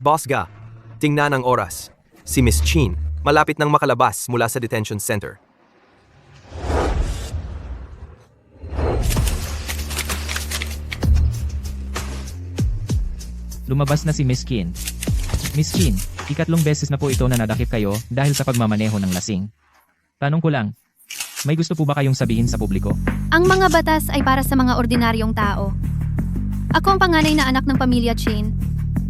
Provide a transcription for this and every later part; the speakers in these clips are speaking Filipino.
Boss Ga, tingnan ang oras. Si Miss Chin, malapit nang makalabas mula sa detention center. Lumabas na si Miss Qin. Miss Qin, ikatlong beses na po ito na nadakip kayo dahil sa pagmamaneho ng lasing. Tanong ko lang, may gusto po ba kayong sabihin sa publiko? Ang mga batas ay para sa mga ordinaryong tao. Ako ang panganay na anak ng pamilya Chin.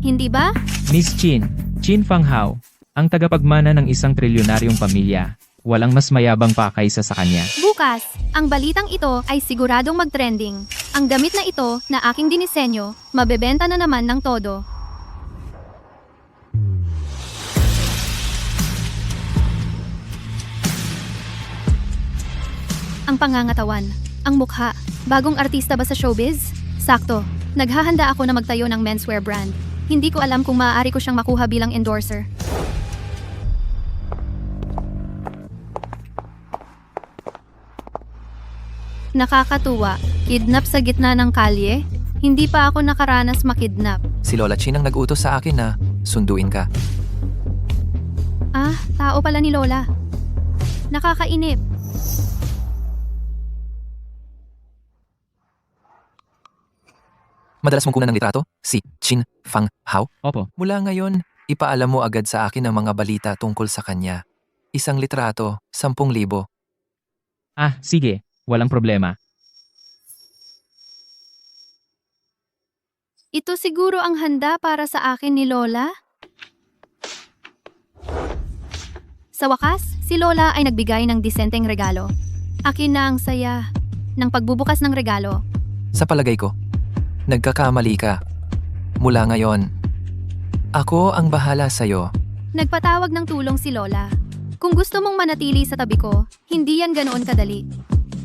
Hindi ba? Miss Qin, Qin Fang Hao, ang tagapagmana ng isang trilyonaryong pamilya. Walang mas mayabang pa kaysa sa kanya. Bukas, ang balitang ito ay siguradong mag-trending. Ang damit na ito na aking dinisenyo, mabebenta na naman ng todo. Ang pangangatawan, ang mukha, bagong artista ba sa showbiz? Sakto, naghahanda ako na magtayo ng menswear brand. Hindi ko alam kung maaari ko siyang makuha bilang endorser. Nakakatuwa, kidnap sa gitna ng kalye? Hindi pa ako nakaranas makidnap. Si Lola Chin ang nag-utos sa akin na sunduin ka. Ah, tao pala ni Lola. Nakakainip. Madalas mong kunan ng litrato? Si Qin Fang Hao? Opo, Mula ngayon, ipaalam mo agad sa akin ang mga balita tungkol sa kanya. Isang litrato, 10,000. sige, walang problema. Ito siguro ang handa para sa akin ni Lola? Sa wakas, si Lola ay nagbigay ng disenteng regalo. Akin na ang saya ng pagbubukas ng regalo. Sa palagay ko, nagkakamali ka. Mula ngayon, ako ang bahala sa'yo. Nagpatawag ng tulong si Lola. Kung gusto mong manatili sa tabi ko, hindi yan ganoon kadali.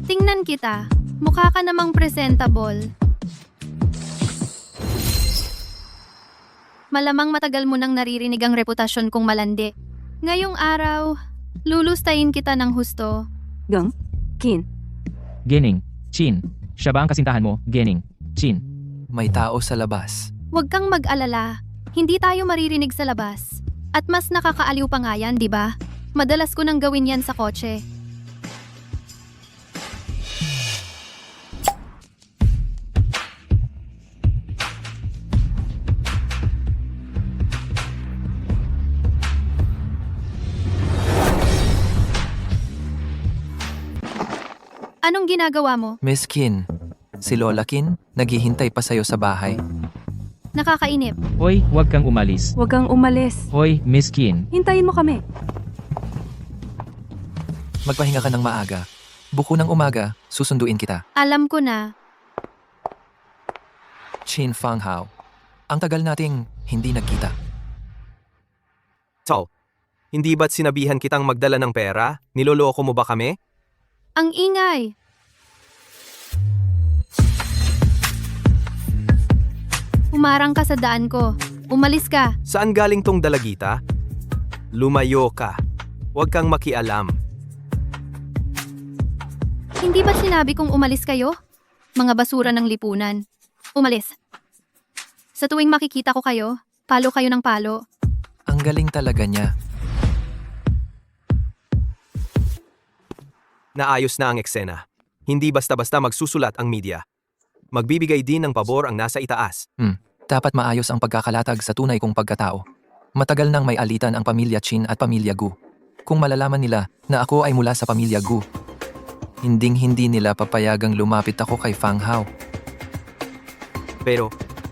Tingnan kita, mukha ka namang presentable. Malamang matagal mo nang naririnig ang reputasyon kong malandi. Ngayong araw, lulustayin kita ng husto. Gang, Qin, Gening, Qin, siya ba ang kasintahan mo? Gening, Qin. May tao sa labas. Huwag kang mag-alala, hindi tayo maririnig sa labas. At mas nakakaaliw pa nga yan, di ba? Madalas ko nang gawin yan sa kotse. Anong ginagawa mo? Miss Qin, si Lola Qin, naghihintay pa sa'yo sa bahay. Nakakainip. Hoy, huwag kang umalis. huwag kang umalis. Hoy, Miss Qin. Hintayin mo kami. Magpahinga ka ng maaga. Buko ng umaga, susunduin kita. Alam ko na. Qin Fang Hao. Ang tagal nating hindi nagkita. So, hindi ba't sinabihan kitang magdala ng pera? Niloloko mo ba kami? Ang ingay. Umarang ka sa daan ko. Umalis ka. Saan galing tong dalagita? Lumayo ka. Huwag kang makialam. Hindi ba sinabi kong umalis kayo? Mga basura ng lipunan. Umalis. Sa tuwing makikita ko kayo, palo kayo ng palo. Ang galing talaga niya. Naayos na ang eksena. Hindi basta-basta magsusulat ang media. Magbibigay din ng pabor ang nasa itaas. Dapat maayos ang pagkakalatag sa tunay kong pagkatao. Matagal nang may alitan ang pamilya Chin at pamilya Gu. Kung malalaman nila na ako ay mula sa pamilya Gu, hinding-hindi nila papayagang lumapit ako kay Fang Hao. Pero,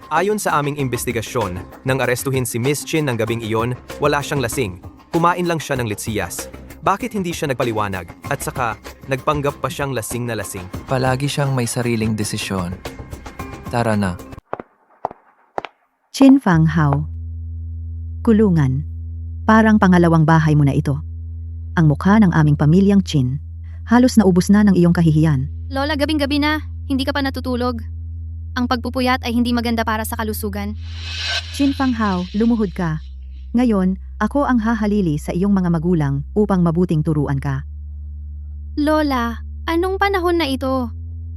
ayon sa aming investigasyon, nang arestuhin si Miss Chin ng gabing iyon, wala siyang lasing. Kumain lang siya ng litsiyas. Bakit hindi siya nagpaliwanag? At saka, nagpanggap pa siyang lasing na lasing. Palagi siyang may sariling desisyon. Tara na. Qin Fang Hao. Kulungan. Parang pangalawang bahay mo na ito. Ang mukha ng aming pamilyang Qin. Halos naubos na ng iyong kahihiyan. Lola, gabing-gabi na. Hindi ka pa natutulog. Ang pagpupuyat ay hindi maganda para sa kalusugan. Qin Fang Hao, lumuhod ka. Ngayon, ako ang hahalili sa iyong mga magulang upang mabuting turuan ka. Lola, anong panahon na ito?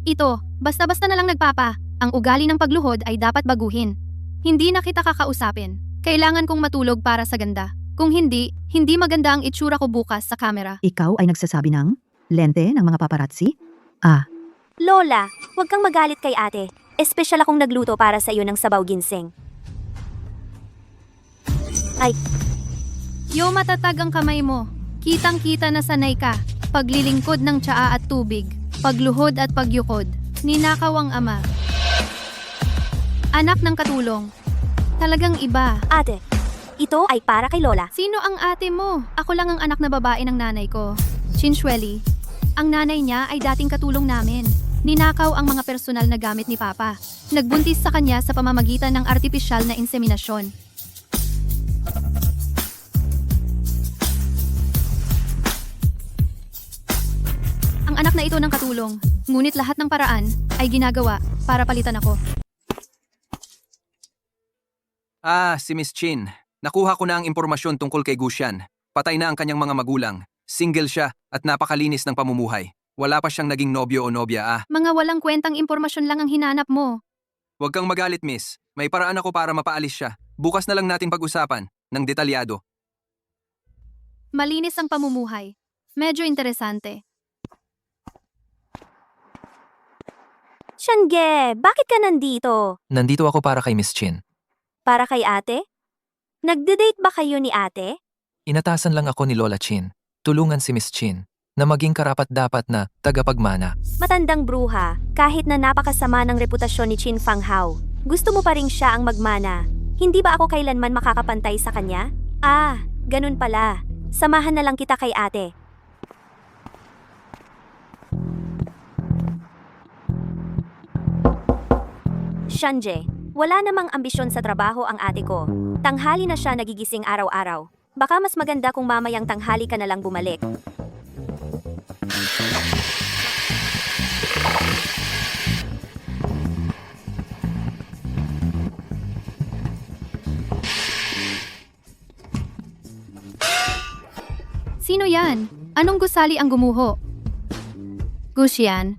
Ito, basta-basta na lang nagpapa. Ang ugali ng pagluhod ay dapat baguhin. Hindi na kita kakausapin. Kailangan kong matulog para sa ganda. Kung hindi, hindi maganda ang itsura ko bukas sa kamera. Ikaw ay nagsasabi ng lente ng mga paparazzi? Lola, huwag kang magalit kay ate. Espesyal akong nagluto para sa iyo ng sabaw ginseng. Yo, matatag ang kamay mo. Kitang-kita na sanay ka. Paglilingkod ng tsaa at tubig. Pagluhod at pagyukod. Ninakaw ang ama. Anak ng katulong. Talagang iba. Ate, ito ay para kay Lola. Sino ang ate mo? Ako lang ang anak na babae ng nanay ko. Chinchueli. Ang nanay niya ay dating katulong namin. Ninakaw ang mga personal na gamit ni Papa. Nagbuntis sa kanya sa pamamagitan ng artipisyal na inseminasyon. Ang anak na ito ng katulong, ngunit lahat ng paraan ay ginagawa para palitan ako. Si Miss Chin. Nakuha ko na ang impormasyon tungkol kay Gusian. Patay na ang kanyang mga magulang. Single siya at napakalinis ng pamumuhay. Wala pa siyang naging nobyo o nobya. Mga walang kwentang impormasyon lang ang hinanap mo. Huwag kang magalit, miss. May paraan ako para mapaalis siya. Bukas na lang natin pag-usapan ng detalyado. Malinis ang pamumuhay. Medyo interesante. Shange, bakit ka nandito? Nandito ako para kay Miss Chin. Para kay ate? Nagde-date ba kayo ni ate? Inatasan lang ako ni Lola Chin. Tulungan si Miss Chin na maging karapat-dapat na tagapagmana. Matandang bruha, kahit na napakasama ng reputasyon ni Chin Fang Hao, gusto mo pa rin siya ang magmana. Hindi ba ako kailanman makakapantay sa kanya? Ganun pala. Samahan na lang kita kay ate. Shanje, wala namang ambisyon sa trabaho ang ate ko. Tanghali na siya nagigising araw-araw. Baka mas maganda kung mamayang tanghali ka na lang bumalik. Sino yan? Anong gusali ang gumuho? Gusian,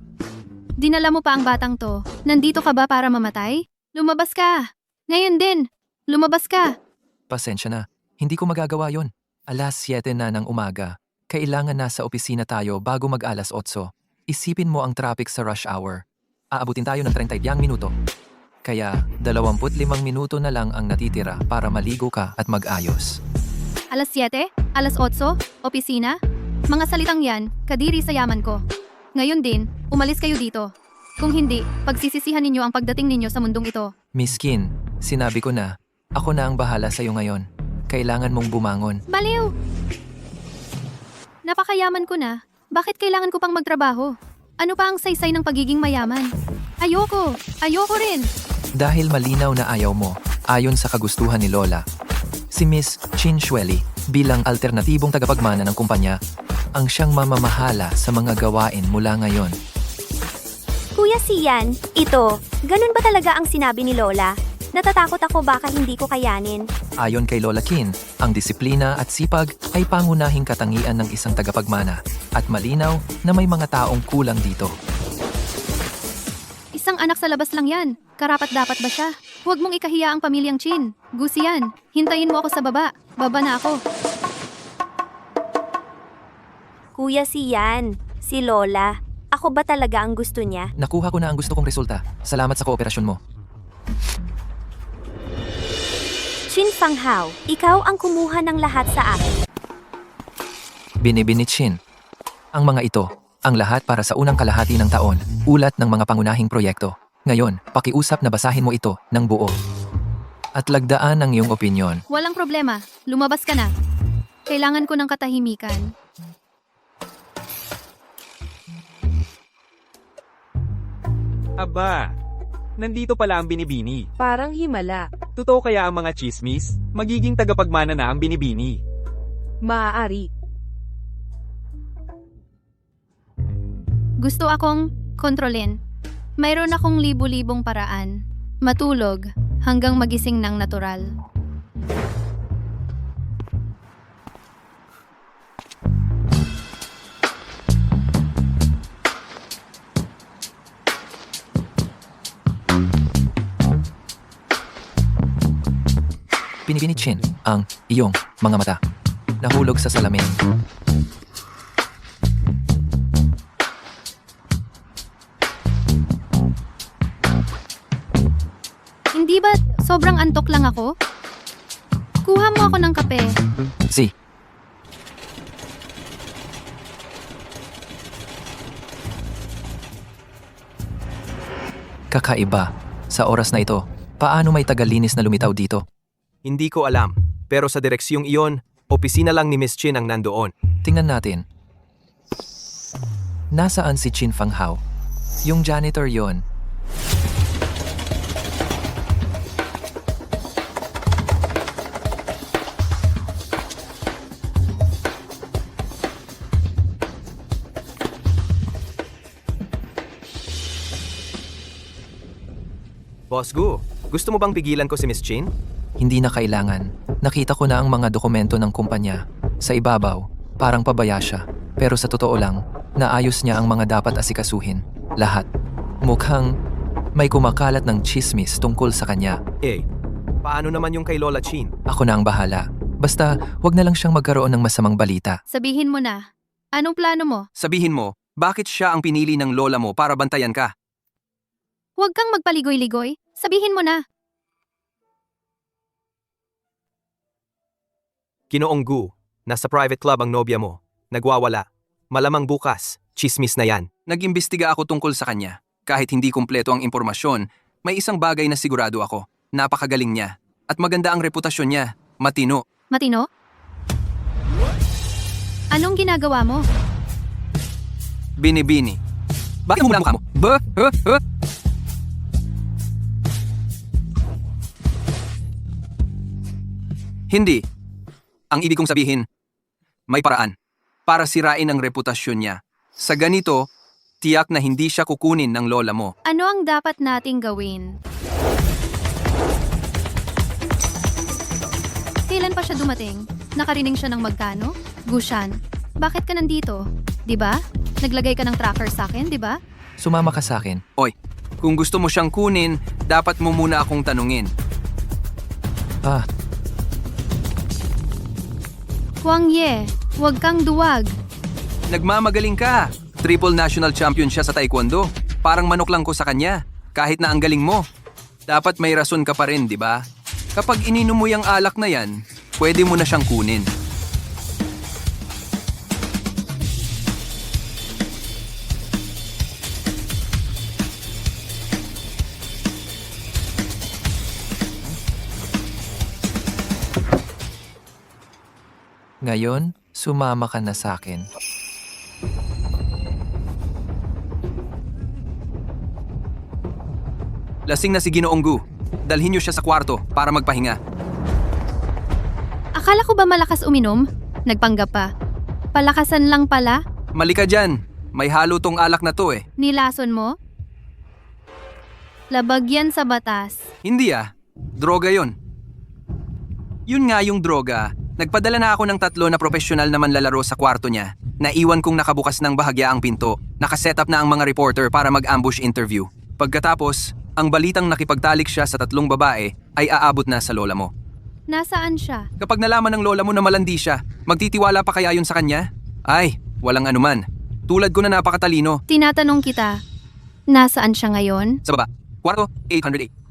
dinala mo pa ang batang to. Nandito ka ba para mamatay? Lumabas ka! Ngayon din! Lumabas ka! Pasensya na. Hindi ko magagawa yon. Alas 7 na ng umaga. Kailangan nasa opisina tayo bago mag-alas 8. Isipin mo ang traffic sa rush hour. Aabutin tayo ng 30 minuto. Kaya 25 minuto na lang ang natitira para maligo ka at mag-ayos. Alas 7? Alas 8? Opisina? Mga salitang yan, kadiri sa yaman ko. Ngayon din, umalis kayo dito. Kung hindi, pagsisisihan ninyo ang pagdating ninyo sa mundong ito. Miskin, sinabi ko na, ako na ang bahala sa'yo ngayon. Kailangan mong bumangon. Baliw! Napakayaman ko na. Bakit kailangan ko pang magtrabaho? Ano pa ang saysay ng pagiging mayaman? Ayoko! Ayoko rin! Dahil malinaw na ayaw mo, ayon sa kagustuhan ni Lola. Si Miss Chinchueli, bilang alternatibong tagapagmana ng kumpanya, ang siyang mamamahala sa mga gawain mula ngayon. Kuya Sian, ito, ganun ba talaga ang sinabi ni Lola? Natatakot ako baka hindi ko kayanin. Ayon kay Lola Kin, ang disiplina at sipag ay pangunahing katangian ng isang tagapagmana at malinaw na may mga taong kulang dito. Isang anak sa labas lang yan. Karapat dapat ba siya? Huwag mong ikahiya ang pamilyang Chin. Gusian, hintayin mo ako sa baba. Baba na ako. Kuya Sian, si Lola, ako ba talaga ang gusto niya? Nakuha ko na ang gusto kong resulta. Salamat sa kooperasyon mo. Chin Fang Hao, ikaw ang kumuha ng lahat sa akin. Binibini Chin. Ang mga ito, ang lahat para sa unang kalahati ng taon, ulat ng mga pangunahing proyekto. Ngayon, pakiusap na basahin mo ito ng buo. At lagdaan ang iyong opinyon. Walang problema. Lumabas ka na. Kailangan ko ng katahimikan. Aba, nandito pala ang binibini. Parang himala. Totoo kaya ang mga chismis? Magiging tagapagmana na ang binibini. Maaari. Gusto akong kontrolin. Mayroon akong libu-libong paraan. Matulog hanggang magising ng natural. Binibini Chin. Chin, ang iyong mga mata. Nahulog sa salamin. Hindi ba sobrang antok lang ako? Kuha mo ako ng kape. Si, kakaiba. Sa oras na ito, paano may tagalinis na lumitaw dito? Hindi ko alam, pero sa direksyong iyon, opisina lang ni Miss Chin ang nandoon. Tingnan natin. Nasaan si Chin Fang Hao? Yung janitor yon. Boss Gu, gusto mo bang pigilan ko si Miss Chin? Hindi na kailangan. Nakita ko na ang mga dokumento ng kumpanya. Sa ibabaw, parang pabaya siya. Pero sa totoo lang, naayos niya ang mga dapat asikasuhin. Lahat. Mukhang may kumakalat ng chismis tungkol sa kanya. Paano naman yung kay Lola Chin? Ako na ang bahala. Basta, wag na lang siyang magkaroon ng masamang balita. Sabihin mo na. Anong plano mo? Sabihin mo, bakit siya ang pinili ng lola mo para bantayan ka? Huwag kang magpaligoy-ligoy. Sabihin mo na. Ginoong Gu, nasa private club ang nobya mo. Nagwawala. Malamang bukas, chismis na yan. Nag-imbestiga ako tungkol sa kanya. Kahit hindi kumpleto ang impormasyon, may isang bagay na sigurado ako. Napakagaling niya. At maganda ang reputasyon niya. Matino. Matino? Anong ginagawa mo? Bini-bini. Bakit mo mula ang mukha mo? Hindi. Ang ibig kong sabihin, may paraan para sirain ang reputasyon niya. Sa ganito, tiyak na hindi siya kukunin ng lola mo. Ano ang dapat nating gawin? Kailan pa siya dumating? Nakarinig siya ng magkano? Gushan, bakit ka nandito? 'Di ba? Naglagay ka ng tracker sa akin, 'di ba? Sumama ka sa akin. Oy, kung gusto mo siyang kunin, dapat mo muna akong tanungin. Ah, Huang Ye, huwag kang duwag. Nagmamagaling ka. Triple national champion siya sa taekwondo. Parang manok lang ko sa kanya. Kahit na ang galing mo. Dapat may rason ka pa rin, di ba? Kapag ininom mo yung alak na yan, pwede mo na siyang kunin. ngayon, sumama ka na sa akin. Lasing na si Ginoong Gu. Dalhin niyo siya sa kwarto para magpahinga. Akala ko ba malakas uminom? Nagpanggap pa. Palakasan lang pala? Mali ka dyan. May halo tong alak na to eh. Nilason mo? Labag yan sa batas. Hindi ah. Droga yon. Yun nga yung droga. Nagpadala na ako ng 3 na profesional na manlalaro sa kwarto niya. Naiwan kong nakabukas ng bahagya ang pinto. Nakasetup na ang mga reporter para mag-ambush interview. Pagkatapos, ang balitang nakipagtalik siya sa 3 babae ay aabot na sa lola mo. Nasaan siya? Kapag nalaman ng lola mo na malandi siya, magtitiwala pa kaya yun sa kanya? Ay, walang anuman. Tulad ko na napakatalino. Tinatanong kita, nasaan siya ngayon? Sa baba, kwarto 808.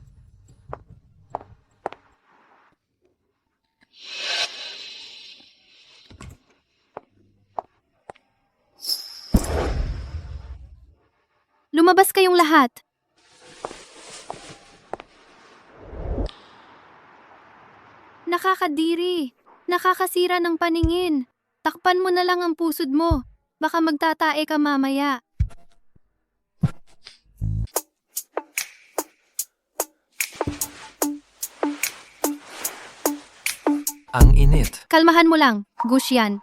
Lumabas kayong lahat. Nakakadiri. Nakakasira ng paningin. Takpan mo na lang ang pusod mo. Baka magtatae ka mamaya. Ang init. Kalmahan mo lang, Gush yan.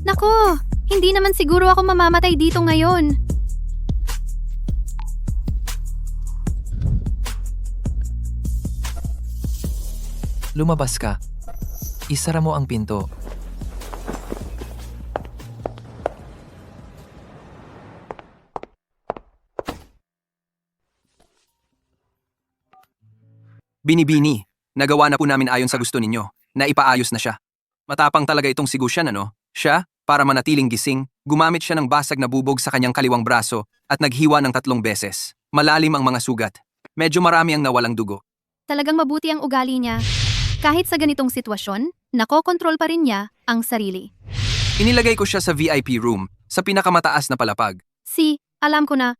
Nako, hindi naman siguro ako mamamatay dito ngayon. Lumabas ka. Isara mo ang pinto. Binibini, nagawa na po namin ayon sa gusto ninyo. Naipaayos na siya. Matapang talaga itong si Gusyan, ano? Siya, para manatiling gising, gumamit siya ng basag na bubog sa kanyang kaliwang braso at naghiwa ng 3 beses. Malalim ang mga sugat. Medyo marami ang nawalang dugo. Talagang mabuti ang ugali niya. Kahit sa ganitong sitwasyon, nakokontrol pa rin niya ang sarili. Inilagay ko siya sa VIP room, sa pinakamataas na palapag. Alam ko na.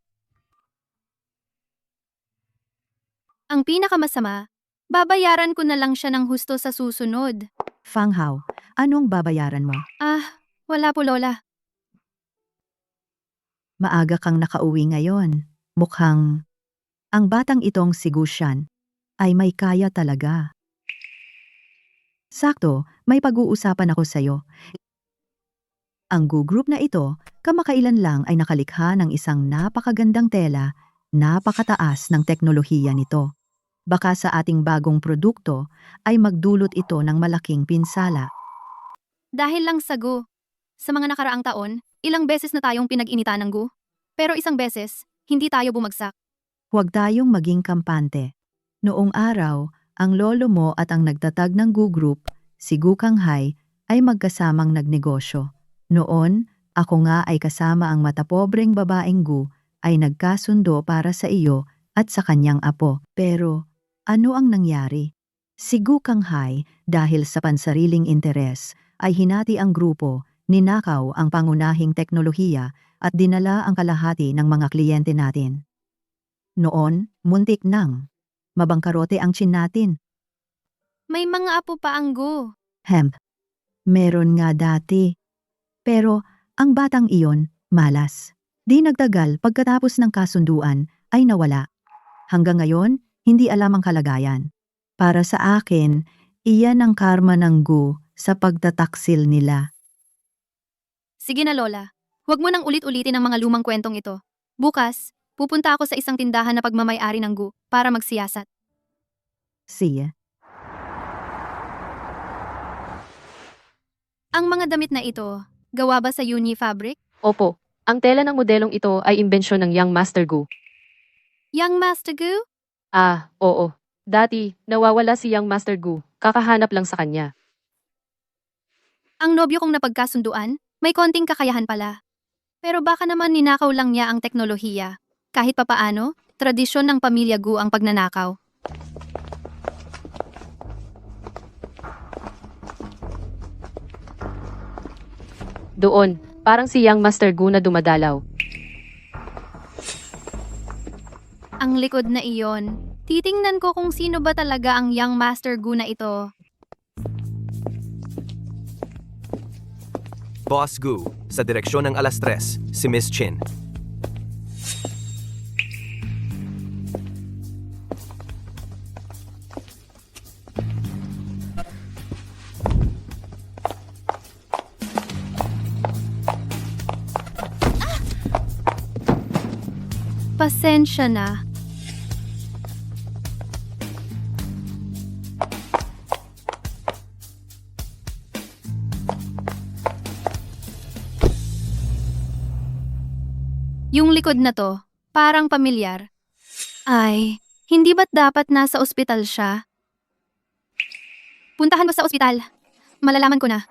Ang pinakamasama, babayaran ko na lang siya ng husto sa susunod. Fang Hao, anong babayaran mo? Wala po lola. Maaga kang nakauwi ngayon. Mukhang ang batang itong si Gusyan ay may kaya talaga. Sakto, may pag-uusapan ako sa'yo. Ang Gu Group na ito, kamakailan lang ay nakalikha ng isang napakagandang tela, napakataas ng teknolohiya nito. Baka sa ating bagong produkto ay magdulot ito ng malaking pinsala. Dahil lang sa Gu. Sa mga nakaraang taon, ilang beses na tayong pinag-initan ng Gu. Pero isang beses, hindi tayo bumagsak. Huwag tayong maging kampante. Noong araw, ang lolo mo at ang nagtatag ng Gu Group, si Gu Kanghai, ay magkasamang nagnegosyo. Noon, ako nga ay kasama ang matapobreng babaeng Gu ay nagkasundo para sa iyo at sa kanyang apo. Pero, ano ang nangyari? Si Gu Kanghai, dahil sa pansariling interes, ay hinati ang grupo, ninakaw ang pangunahing teknolohiya at dinala ang kalahati ng mga kliyente natin. Noon, muntik nang mabangkarote ang Chin natin. May mga apo pa ang Gu. Meron nga dati. Pero, ang batang iyon, malas. Di nagtagal pagkatapos ng kasunduan, ay nawala. Hanggang ngayon, hindi alam ang kalagayan. Para sa akin, iyan ang karma ng Gu sa pagtataksil nila. Sige na lola, huwag mo nang ulit-ulitin ang mga lumang kwentong ito. Bukas, pupunta ako sa isang tindahan na pagmamay-ari ng Gu para magsiyasat. Siya. Ang mga damit na ito, gawa ba sa Uni Fabric? Opo, ang tela ng modelong ito ay imbensyon ng Young Master Gu. Young Master Gu? Oo. Dati, nawawala si Young Master Gu. Kakahanap lang sa kanya. Ang nobyo kong napagkasunduan, may konting kakayahan pala. Pero baka naman ninakaw lang niya ang teknolohiya. Kahit papaano, tradisyon ng pamilya Gu ang pagnanakaw. Doon, parang si Young Master Gu na dumadalaw. Ang likod na iyon, titingnan ko kung sino ba talaga ang Young Master Gu na ito. Boss Gu, sa direksyon ng alas 3, si Miss Chin. Pasensya na. Yung likod na to, parang pamilyar. Ay, hindi ba't dapat nasa ospital siya? Puntahan mo sa ospital. Malalaman ko na.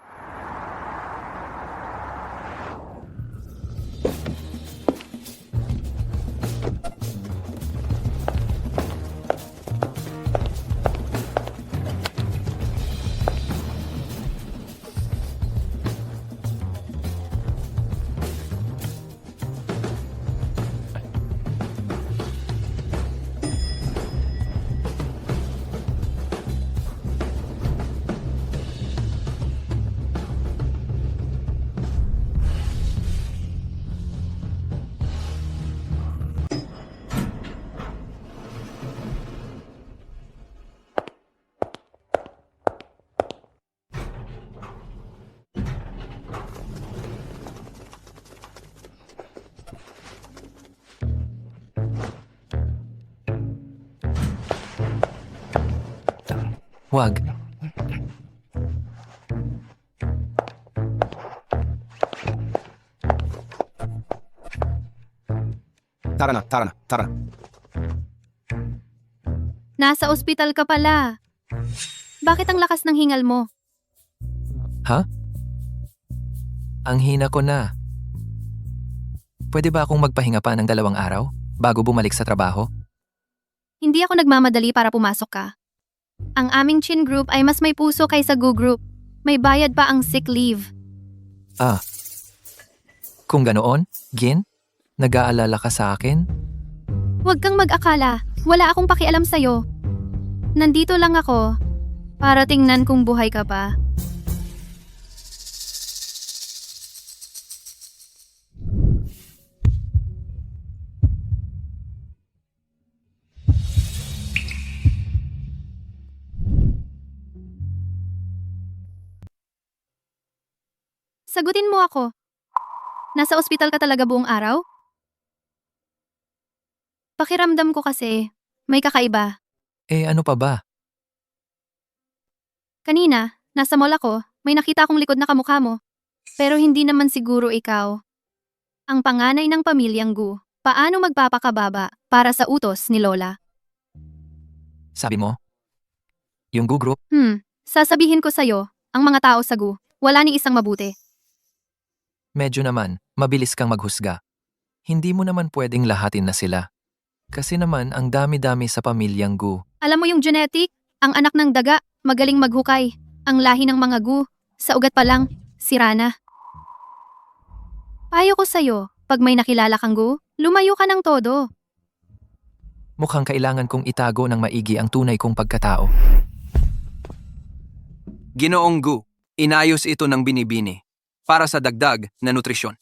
Huwag. Tara na. Nasa ospital ka pala. Bakit ang lakas ng hingal mo? Ha? Ang hina ko na. Pwede ba akong magpahinga pa ng 2 araw bago bumalik sa trabaho? Hindi ako nagmamadali para pumasok ka. Ang aming Chin Group ay mas may puso kaysa Gu Group. May bayad pa ang sick leave. Kung ganoon, Gin, nag-aalala ka sa akin? Huwag kang mag-akala. Wala akong pakialam sa'yo. Nandito lang ako para tingnan kung buhay ka pa. Sagutin mo ako. Nasa ospital ka talaga buong araw? Pakiramdam ko kasi may kakaiba. Ano pa ba? Kanina, nasa mall ako, may nakita akong likod na kamukha mo. Pero hindi naman siguro ikaw. Ang panganay ng pamilyang Gu, paano magpapakababa para sa utos ni Lola? Sabi mo? Yung Gu Group? Sasabihin ko sa'yo, ang mga tao sa Gu, wala ni isang mabuti. Medyo naman, mabilis kang maghusga. Hindi mo naman pwedeng lahatin na sila. Kasi naman ang dami-dami sa pamilyang Gu. Alam mo yung genetic, ang anak ng daga, magaling maghukay. Ang lahi ng mga Gu, sa ugat pa lang, sira na. Payo ko sa'yo, pag may nakilala kang Gu, lumayo ka ng todo. Mukhang kailangan kong itago ng maigi ang tunay kong pagkatao. Ginoong Gu, inayos ito ng binibini para sa dagdag na nutrisyon.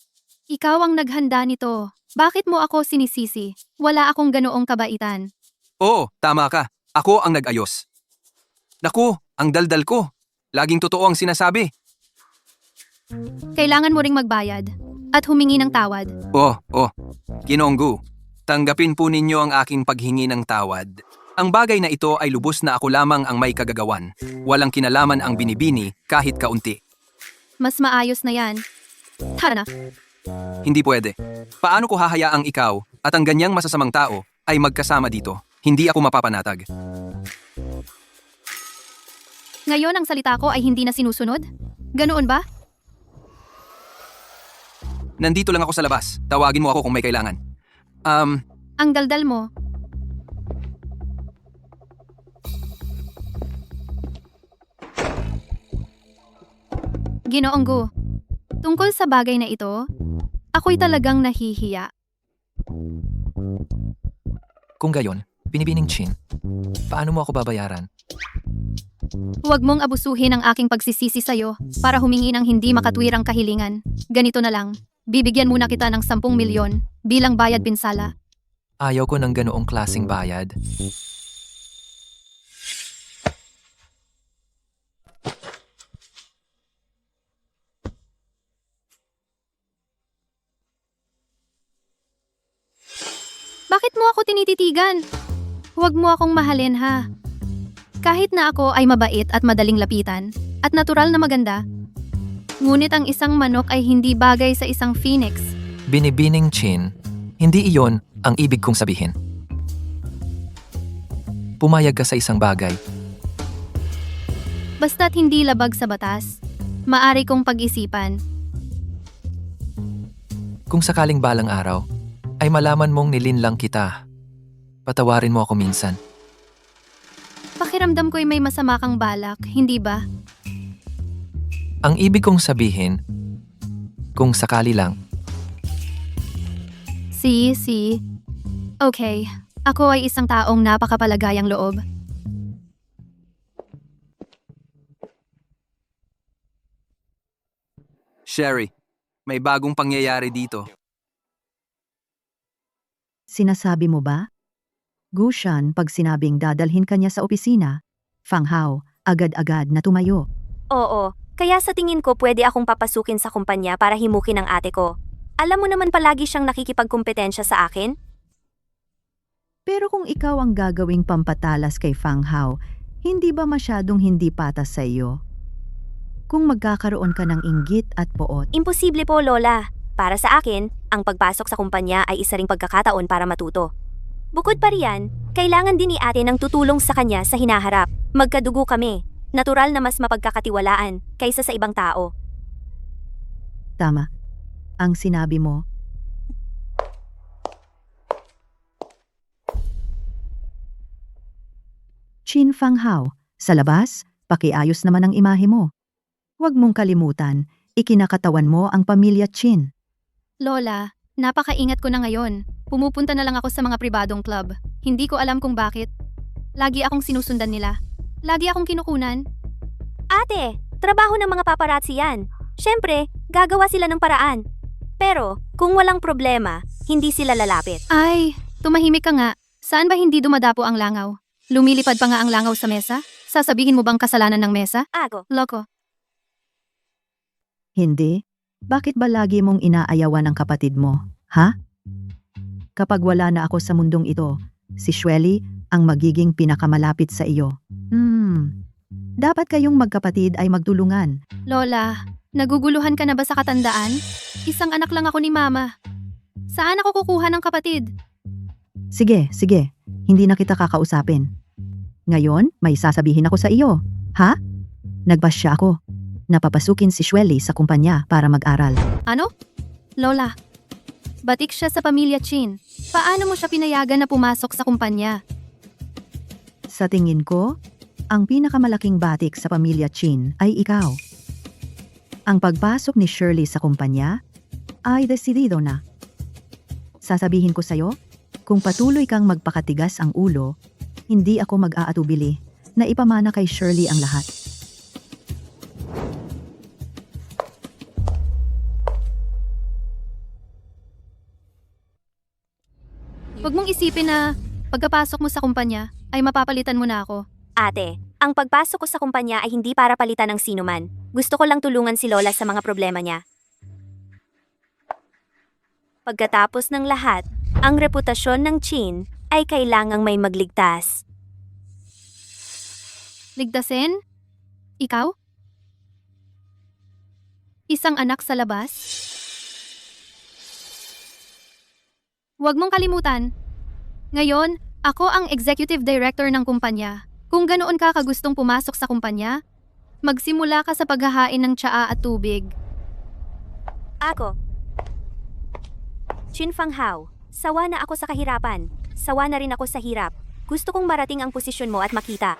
Ikaw ang naghanda nito. Bakit mo ako sinisisi? Wala akong ganoong kabaitan. Oo, tama ka. Ako ang nag-ayos. Naku, ang daldal ko. Laging totoo ang sinasabi. Kailangan mo ring magbayad at humingi ng tawad. Ginoong Gu, tanggapin po ninyo ang aking paghingi ng tawad. Ang bagay na ito ay lubos na ako lamang ang may kagagawan. Walang kinalaman ang binibini kahit kaunti. Mas maayos na yan. Tara na. Hindi pwede. Paano ko hahayaang ikaw at ang ganyang masasamang tao ay magkasama dito? Hindi ako mapapanatag. Ngayon ang salita ko ay hindi na sinusunod? Ganoon ba? Nandito lang ako sa labas. Tawagin mo ako kung may kailangan. Ang daldal mo. Ginoong Gu, tungkol sa bagay na ito, ako'y talagang nahihiya. Kung gayon, binibining Chin, paano mo ako babayaran? Huwag mong abusuhin ang aking pagsisisi sa'yo para humingi ng hindi makatwirang kahilingan. Ganito na lang, bibigyan muna kita ng 10 milyon bilang bayad pinsala. Ayaw ko ng ganoong klaseng bayad. Bakit mo ako tinititigan? Huwag mo akong mahalin ha. Kahit na ako ay mabait at madaling lapitan, at natural na maganda, ngunit ang isang manok ay hindi bagay sa isang phoenix. Binibining Chin, hindi iyon ang ibig kong sabihin. Pumayag ka sa isang bagay. Basta't hindi labag sa batas, maari kong pag-isipan. Kung sakaling balang araw, ay malaman mong nilinlang kita. Patawarin mo ako minsan. Pakiramdam ko'y may masama kang balak, hindi ba? Ang ibig kong sabihin, kung sakali lang, Si. Okay, ako ay isang taong napakapalagayang loob. Sherry, may bagong pangyayari dito. Sinasabi mo ba? Gushan, pag sinabing dadalhin kanya sa opisina, Fang Hao, agad-agad na tumayo. Oo, kaya sa tingin ko pwede akong papasukin sa kumpanya para himukin ang ate ko. Alam mo naman palagi siyang nakikipagkumpetensya sa akin? Pero kung ikaw ang gagawing pampatalas kay Fang Hao, hindi ba masyadong hindi patas sa iyo? Kung magkakaroon ka ng inggit at poot, Imposible po, Lola. Para sa akin, ang pagpasok sa kumpanya ay isa ring pagkakataon para matuto. Bukod pa riyan, kailangan din ni ate ng tutulong sa kanya sa hinaharap. Magkadugo kami. Natural na mas mapagkakatiwalaan kaysa sa ibang tao. Tama. Ang sinabi mo. Chin Fang Hao, sa labas, pakiayos naman ang imahe mo. Huwag mong kalimutan, ikinakatawan mo ang pamilya Chin. Lola, napakaingat ko na ngayon. Pumupunta na lang ako sa mga pribadong club. Hindi ko alam kung bakit. Lagi akong sinusundan nila. Lagi akong kinukunan. Ate, trabaho ng mga paparazzi yan. Siyempre, gagawa sila ng paraan. Pero, kung walang problema, hindi sila lalapit. Ay, tumahimik ka nga. Saan ba hindi dumadapo ang langaw? Lumilipad pa nga ang langaw sa mesa? Sasabihin mo bang kasalanan ng mesa? Ako, Loko. Hindi? Bakit ba lagi mong inaayawan ang kapatid mo, ha? Kapag wala na ako sa mundong ito, si Shweli ang magiging pinakamalapit sa iyo. Dapat kayong magkapatid ay magtulungan. Lola, naguguluhan ka na ba sa katandaan? Isang anak lang ako ni Mama. Saan ako kukuha ng kapatid? Sige, hindi na kita kakausapin. Ngayon, may sasabihin ako sa iyo, ha? Nagbasya ako. Napapasukin si Shweli sa kumpanya para mag-aral. Ano? Lola, batik siya sa pamilya Chin. Paano mo siya pinayagan na pumasok sa kumpanya? Sa tingin ko, ang pinakamalaking batik sa pamilya Chin ay ikaw. Ang pagpasok ni Shirley sa kumpanya ay desidido na. Sasabihin ko sa'yo, kung patuloy kang magpakatigas ang ulo, hindi ako mag-aatubili na ipamana kay Shirley ang lahat. Huwag mong isipin na pagkapasok mo sa kumpanya ay mapapalitan mo na ako. ate, ang pagpasok ko sa kumpanya ay hindi para palitan ng sinuman. Gusto ko lang tulungan si Lola sa mga problema niya. Pagkatapos ng lahat, ang reputasyon ng Chin ay kailangang may magligtas. Ligtasin? Ikaw? Isang anak sa labas? Huwag mong kalimutan. Ngayon, ako ang executive director ng kumpanya. Kung ganoon ka kagustong pumasok sa kumpanya, magsimula ka sa paghahain ng tsaa at tubig. Ako, Chin Fang Hao, sawa na ako sa kahirapan. Sawa na rin ako sa hirap. Gusto kong marating ang posisyon mo at makita.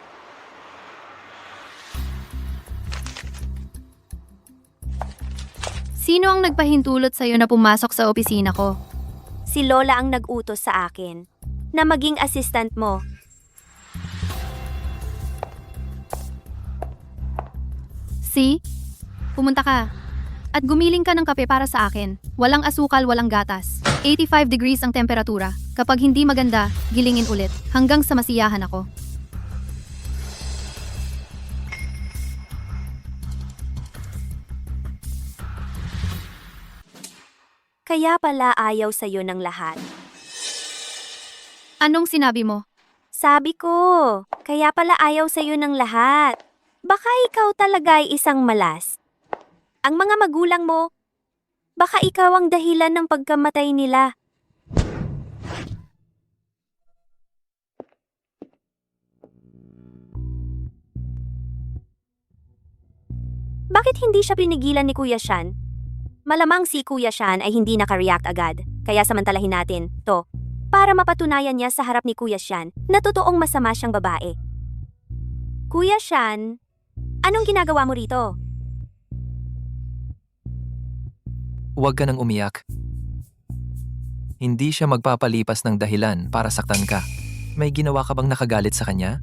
Sino ang nagpahintulot sa'yo na pumasok sa opisina ko? Si Lola ang nag-utos sa akin na maging assistant mo. See? Pumunta ka. At gumiling ka ng kape para sa akin. Walang asukal, walang gatas. 85 degrees ang temperatura. Kapag hindi maganda, gilingin ulit. Hanggang sa masiyahan ako. Kaya pala ayaw sa'yo ng lahat. Anong sinabi mo? Sabi ko, kaya pala ayaw sa'yo ng lahat. Baka ikaw talaga ay isang malas. Ang mga magulang mo, baka ikaw ang dahilan ng pagkamatay nila. Bakit hindi siya pinigilan ni Kuya Shan? Malamang si Kuya Shan ay hindi nakareact agad, kaya samantalahin natin to para mapatunayan niya sa harap ni Kuya Shan na totoong masama siyang babae. Kuya Shan, anong ginagawa mo rito? Huwag ka nang umiyak. Hindi siya magpapalipas ng dahilan para saktan ka. May ginawa ka bang nakagalit sa kanya?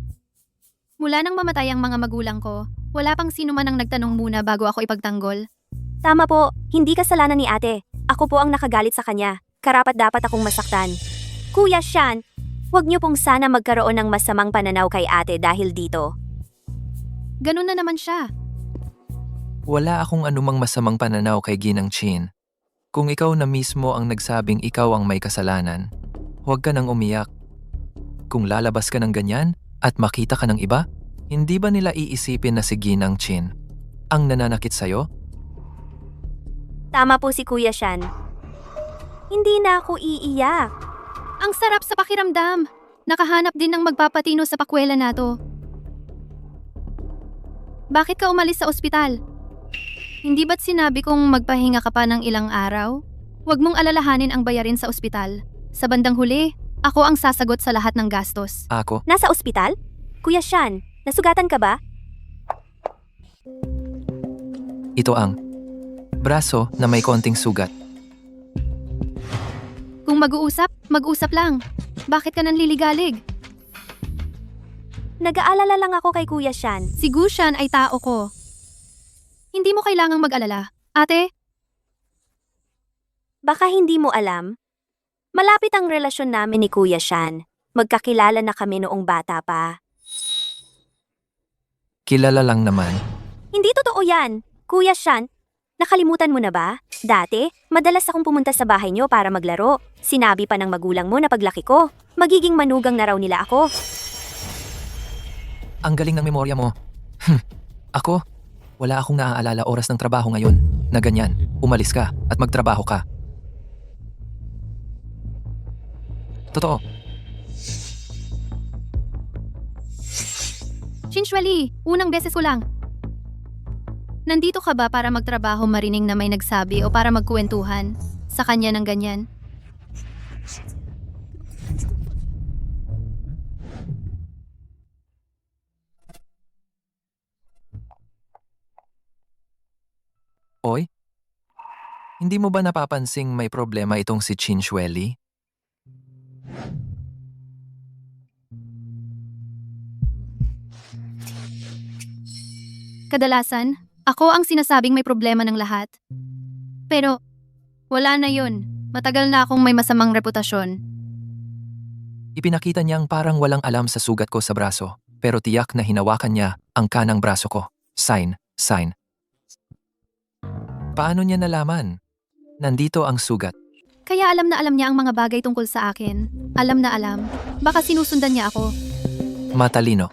Mula nang mamatay ang mga magulang ko, wala pang sino man ang nagtanong muna bago ako ipagtanggol. Tama po, hindi kasalanan ni ate. Ako po ang nakagalit sa kanya. Karapat dapat akong masaktan. Kuya Shan, huwag niyo pong sana magkaroon ng masamang pananaw kay ate dahil dito. Ganun na naman siya. Wala akong anumang masamang pananaw kay Ginang Chin. Kung ikaw na mismo ang nagsabing ikaw ang may kasalanan, huwag ka nang umiyak. Kung lalabas ka ng ganyan at makita ka ng iba, hindi ba nila iisipin na si Ginang Chin ang nananakit sa'yo? Tama po si Kuya Shan. Hindi na ako iiyak. Ang sarap sa pakiramdam. Nakahanap din ng magpapatino sa pakwela nato. Bakit ka umalis sa ospital? Hindi ba't sinabi kong magpahinga ka pa ng ilang araw? Huwag mong alalahanin ang bayarin sa ospital. Sa bandang huli, ako ang sasagot sa lahat ng gastos. Ako? Nasa ospital? Kuya Sean, nasugatan ka ba? Ito ang braso na may konting sugat. Kung mag-uusap, mag-usap lang. Bakit ka nanliligalig? Nag-aalala lang ako kay Kuya Sean. Si Gushan ay tao ko. Hindi mo kailangang mag-alala. Ate, Baka hindi mo alam. Malapit ang relasyon namin ni Kuya Sean. Magkakilala na kami noong bata pa. Kilala lang naman. Hindi totoo yan. Kuya Sean, nakalimutan mo na ba? Dati, madalas akong pumunta sa bahay niyo para maglaro. Sinabi pa ng magulang mo na paglaki ko, magiging manugang na raw nila ako. Ang galing ng memorya mo. Ako? Wala akong naaalala oras ng trabaho ngayon. Na ganyan, umalis ka at magtrabaho ka. Totoo. Chinchueli, unang beses ko lang. Nandito ka ba para magtrabaho marining na may nagsabi o para magkuwentuhan sa kanya ng ganyan? Oy? Hindi mo ba napapansing may problema itong si Chinchueli? Kadalasan, ako ang sinasabing may problema ng lahat. Pero, wala na yun. Matagal na akong may masamang reputasyon. Ipinakita niyang parang walang alam sa sugat ko sa braso, pero tiyak na hinawakan niya ang kanang braso ko. Sign. Paano niya nalaman? Nandito ang sugat. Kaya alam na alam niya ang mga bagay tungkol sa akin. Alam na alam. Baka sinusundan niya ako. Matalino.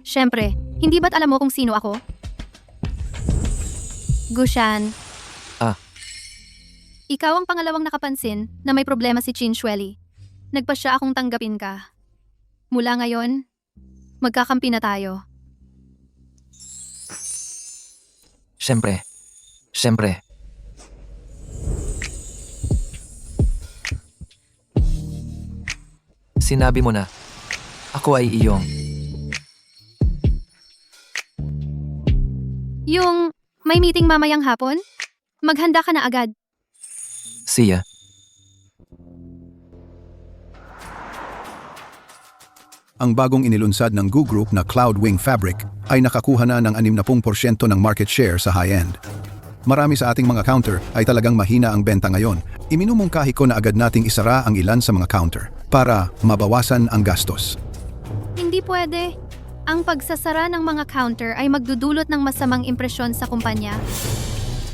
Siyempre, hindi ba't alam mo kung sino ako? Gushan. Ah. Ikaw ang pangalawang nakapansin na may problema si Chinchueli. Nagpasya akong tanggapin ka. Mula ngayon, magkakampi na tayo. Siyempre. Sinabi mo na, ako ay iyong. Yung may meeting mamayang hapon? Maghanda ka na agad. Siya. Ang bagong inilunsad ng Goo Group na Cloudwing Fabric ay nakakuha na ng 60% ng market share sa high-end. Marami sa ating mga counter ay talagang mahina ang benta ngayon. Iminumungkahi ko na agad nating isara ang ilan sa mga counter para mabawasan ang gastos. Hindi pwede. Ang pagsasara ng mga counter ay magdudulot ng masamang impresyon sa kumpanya.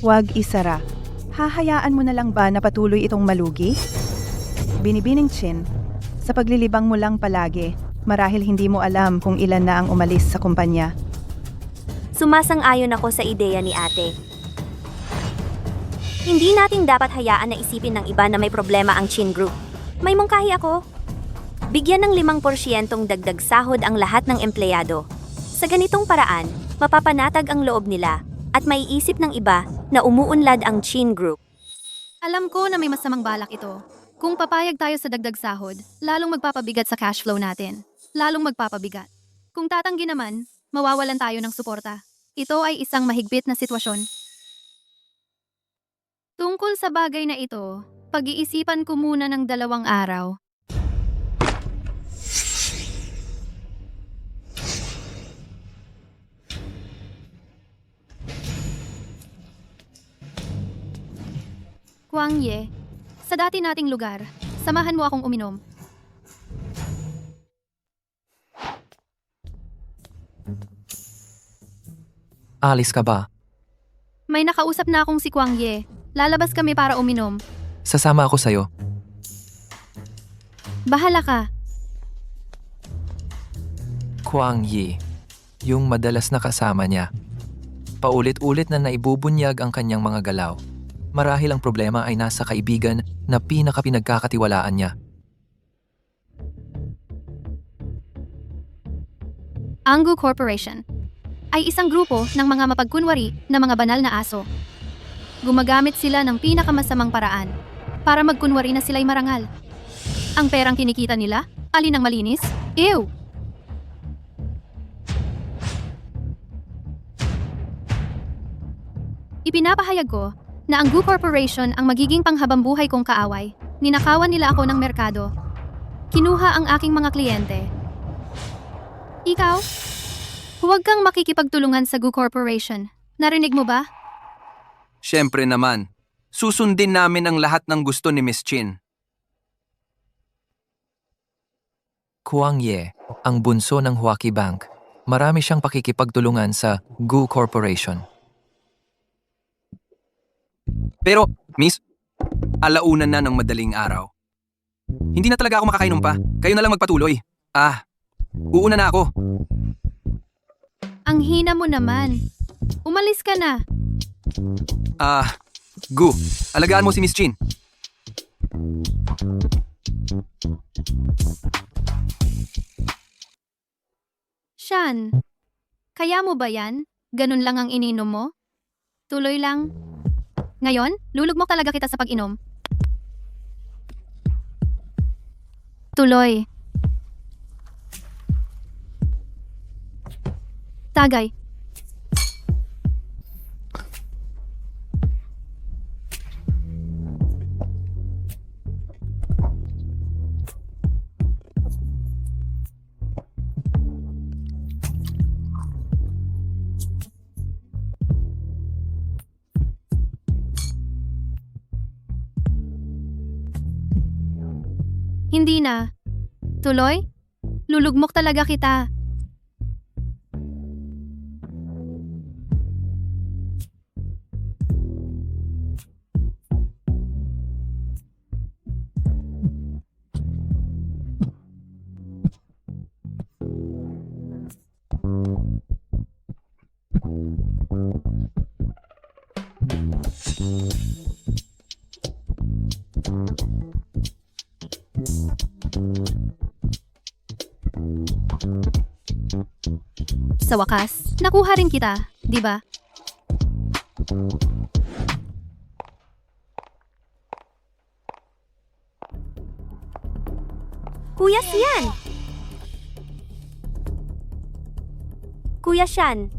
Huwag isara. Hahayaan mo na lang ba na patuloy itong malugi? Binibining Chin, sa paglilibang mo lang palagi, marahil hindi mo alam kung ilan na ang umalis sa kumpanya. Sumasang-ayon ako sa ideya ni ate. Hindi nating dapat hayaan na isipin ng iba na may problema ang Chin Group. May mungkahi ako. Bigyan ng 5% dagdag sahod ang lahat ng empleyado. Sa ganitong paraan, mapapanatag ang loob nila at maiisip ng iba na umuunlad ang Chin Group. Alam ko na may masamang balak ito. Kung papayag tayo sa dagdag sahod, lalong magpapabigat sa cash flow natin. Lalong magpapabigat. Kung tatanggi naman, mawawalan tayo ng suporta. Ito ay isang mahigpit na sitwasyon. Tungkol sa bagay na ito, pag-iisipan ko muna ng 2 araw. Kwang Ye, sa dati nating lugar, samahan mo akong uminom. Alis ka ba? May nakausap na akong si Kwang Ye. Lalabas kami para uminom. Sasama ako sa'yo. Bahala ka. Kwang Yi. Yung madalas na kasama niya. Paulit-ulit na naibubunyag ang kanyang mga galaw. Marahil ang problema ay nasa kaibigan na pinakapinagkakatiwalaan niya. Ang Gu Corporation ay isang grupo ng mga mapagkunwari na mga banal na aso. Gumagamit sila ng pinakamasamang paraan para magkunwari na sila'y marangal. Ang perang kinikita nila, alin ang malinis? Ew! Ipinapahayag ko na ang Gu Corporation ang magiging panghabambuhay kong kaaway. Ninakawan nila ako ng merkado. Kinuha ang aking mga kliyente. Ikaw? Huwag kang makikipagtulungan sa Gu Corporation. Narinig mo ba? Siyempre naman. Susundin namin ang lahat ng gusto ni Miss Chin. Kuang Ye, ang bunso ng Huaki Bank. Marami siyang pakikipagtulungan sa Gu Corporation. Pero, Miss, alaunan na ng madaling araw. Hindi na talaga ako makakainom pa. Kayo na lang magpatuloy. Uuna na ako. Ang hina mo naman. Umalis ka na. Gu, alagaan mo si Miss Chin. Shan, kaya mo ba yan? Ganun lang ang ininom mo? Tuloy lang. Ngayon, lulugmok talaga kita sa pag-inom. Tuloy. Tagay. Hindi na. Tuloy? Lulugmok talaga kita. Sa wakas, nakuha rin kita, di ba? Kuya Sian! Kuya Shan,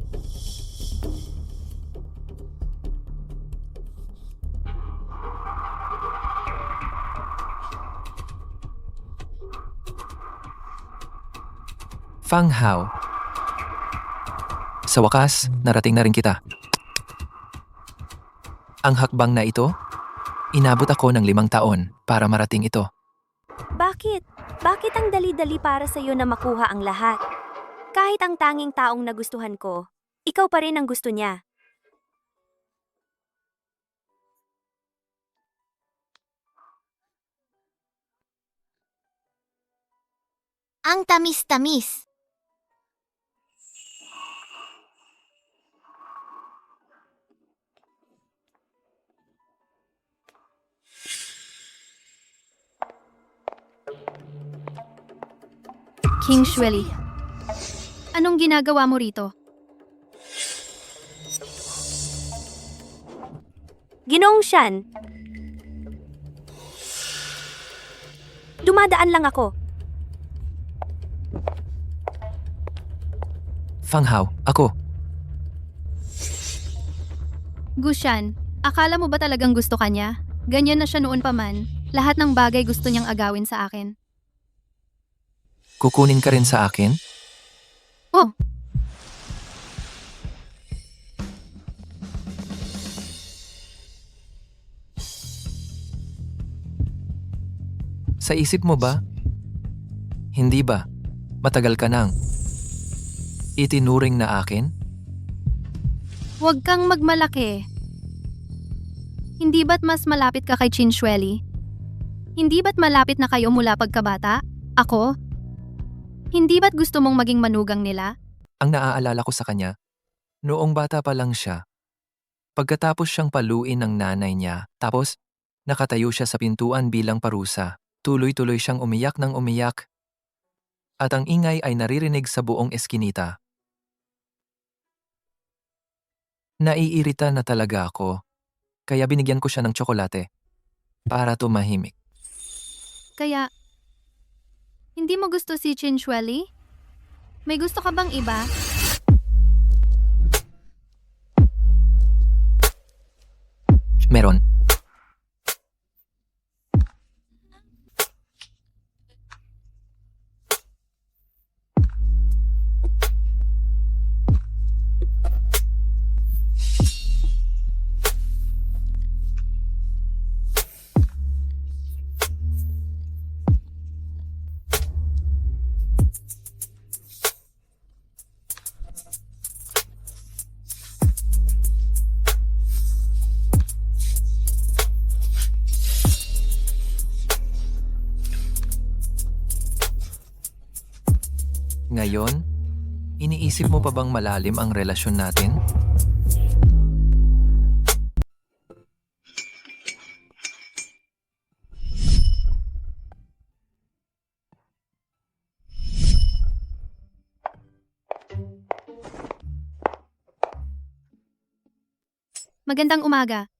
Fang Hao. Sa wakas, narating na rin kita. Ang hakbang na ito, inabot ako ng 5 taon para marating ito. bakit? Bakit ang dali-dali para sa iyo na makuha ang lahat? Kahit ang tanging taong nagustuhan ko, ikaw pa rin ang gusto niya. Ang tamis-tamis. King Shueli, anong ginagawa mo rito? Ginoong Shan, dumadaan lang ako. Fang Hao, ako. Gushan, akala mo ba talagang gusto ka niya? Ganyan na siya noon pa man. Lahat ng bagay gusto niyang agawin sa akin. Kukunin ka rin sa akin? Oh, Sa isip mo ba? Hindi ba? Matagal ka nang itinuring na akin? huwag kang magmalaki. Hindi ba't mas malapit ka kay Chinchueli? Hindi ba't malapit na kayo mula pagkabata? Ako? Hindi ba't gusto mong maging manugang nila? Ang naaalala ko sa kanya, noong bata pa lang siya, Pagkatapos siyang paluin ng nanay niya, tapos nakatayo siya sa pintuan bilang parusa. Tuloy-tuloy siyang umiyak ng umiyak at ang ingay ay naririnig sa buong eskinita. Naiirita na talaga ako, kaya binigyan ko siya ng tsokolate para tumahimik. Kaya, hindi mo gusto si Chinchueli? May gusto ka bang iba? Meron. Ngayon, iniisip mo pa bang malalim ang relasyon natin? Magandang umaga.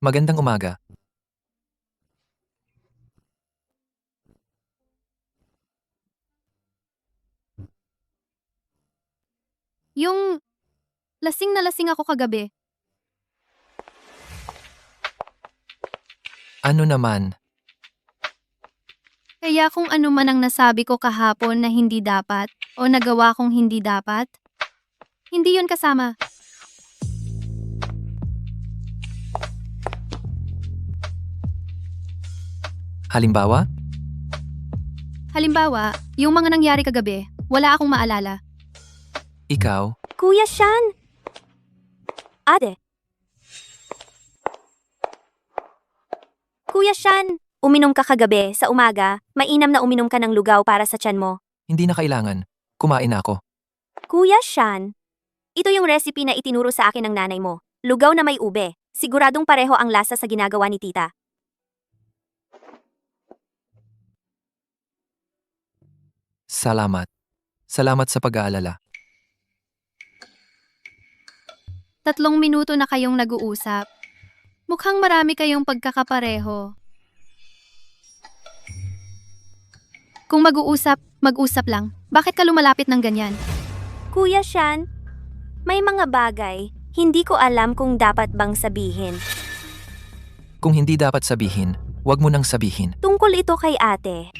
Magandang umaga. Yung lasing na lasing ako kagabi. Ano naman? Kaya kung ano man ang nasabi ko kahapon na hindi dapat o nagawa kong hindi dapat, hindi yun kasama. Halimbawa? Halimbawa, yung mga nangyari kagabi, wala akong maalala. Ikaw? Kuya Sean! Ate. Kuya Sean, uminom ka kagabi sa umaga, mainam na uminom ka ng lugaw para sa tiyan mo. Hindi na kailangan. Kumain na ako. Kuya Sean, ito yung recipe na itinuro sa akin ng nanay mo. Lugaw na may ube. Siguradong pareho ang lasa sa ginagawa ni tita. Salamat. Salamat sa pag-aalala. 3 minuto na kayong nag-uusap. Mukhang marami kayong pagkakapareho. Kung mag-uusap, mag-usap lang. Bakit ka lumalapit ng ganyan? Kuya Sean, may mga bagay, hindi ko alam kung dapat bang sabihin. Kung hindi dapat sabihin, wag mo nang sabihin. Tungkol ito kay ate.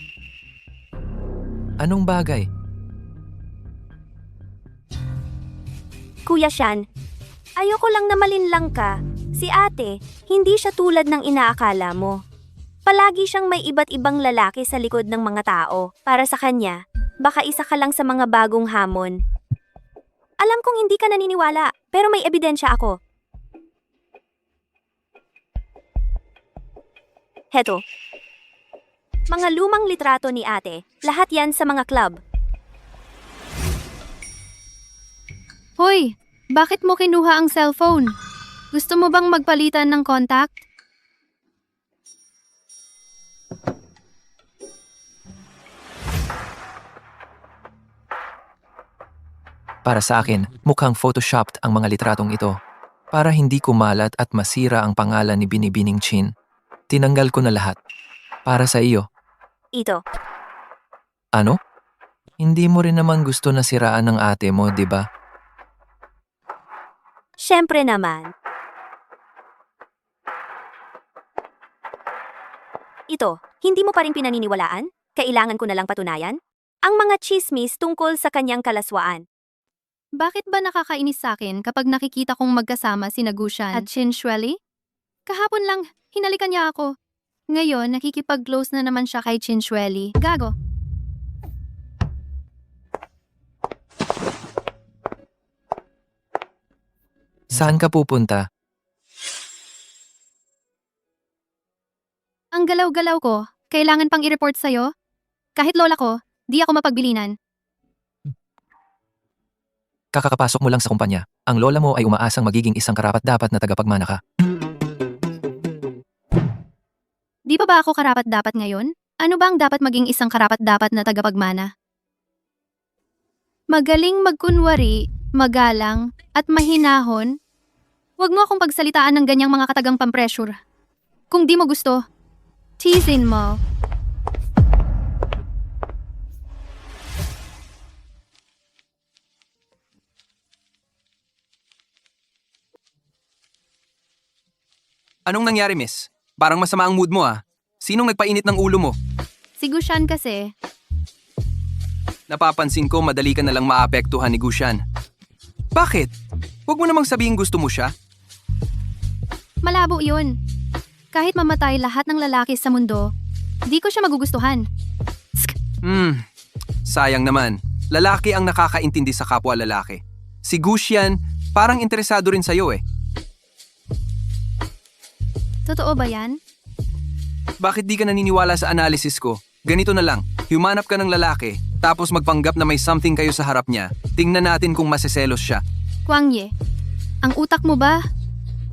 Anong bagay? Kuya Sean, ayoko lang na malinlang ka. Si ate, hindi siya tulad ng inaakala mo. Palagi siyang may iba't ibang lalaki sa likod ng mga tao. Para sa kanya, baka isa ka lang sa mga bagong hamon. Alam kong hindi ka naniniwala, pero may ebidensya ako. Heto. Mga lumang litrato ni ate, lahat yan sa mga club. Hoy, bakit mo kinuha ang cellphone? Gusto mo bang magpalitan ng contact? Para sa akin, mukhang photoshopped ang mga litratong ito. Para hindi kumalat at masira ang pangalan ni Binibining Chin, tinanggal ko na lahat. Para sa iyo. Ito. Ano? Hindi mo rin naman gusto na siraan ng ate mo, di ba? Siyempre naman. Ito, hindi mo pa rin pinaniniwalaan? Kailangan ko na lang patunayan? Ang mga chismis tungkol sa kanyang kalaswaan. Bakit ba nakakainis sa akin kapag nakikita kong magkasama si Nagushan at Chinchueli? Kahapon lang, hinalikan niya ako. Ngayon, nakikipag-close na naman siya kay Chinchueli. Gago. Saan ka pupunta? Ang galaw-galaw ko, kailangan pang i-report sa'yo? Kahit lola ko, di ako mapagbilinan. Kakakapasok mo lang sa kumpanya. Ang lola mo ay umaasang magiging isang karapat-dapat na tagapagmana ka. Di pa ba ako karapat-dapat ngayon? Ano ba ang dapat maging isang karapat-dapat na tagapagmana? Magaling magkunwari, magalang, at mahinahon. Huwag mo akong pagsalitaan ng ganyang mga katagang pampressure. Kung di mo gusto, teasin mo. Anong nangyari, miss? Parang masama ang mood mo ah. Sinong nagpainit ng ulo mo? Si Gushan kasi, Napapansin ko madali ka nalang maapektuhan ni Gushan. Bakit? Huwag mo namang sabihin gusto mo siya. malabo yun. Kahit mamatay lahat ng lalaki sa mundo, di ko siya magugustuhan. Sayang naman. Lalaki ang nakakaintindi sa kapwa lalaki. Si Gushan, parang interesado rin sa'yo eh. Totoo ba yan? Bakit di ka naniniwala sa analysis ko? Ganito na lang, humanap ka ng lalaki, tapos magpanggap na may something kayo sa harap niya. Tingnan natin kung maseselos siya. Kwang Ye, ang utak mo ba?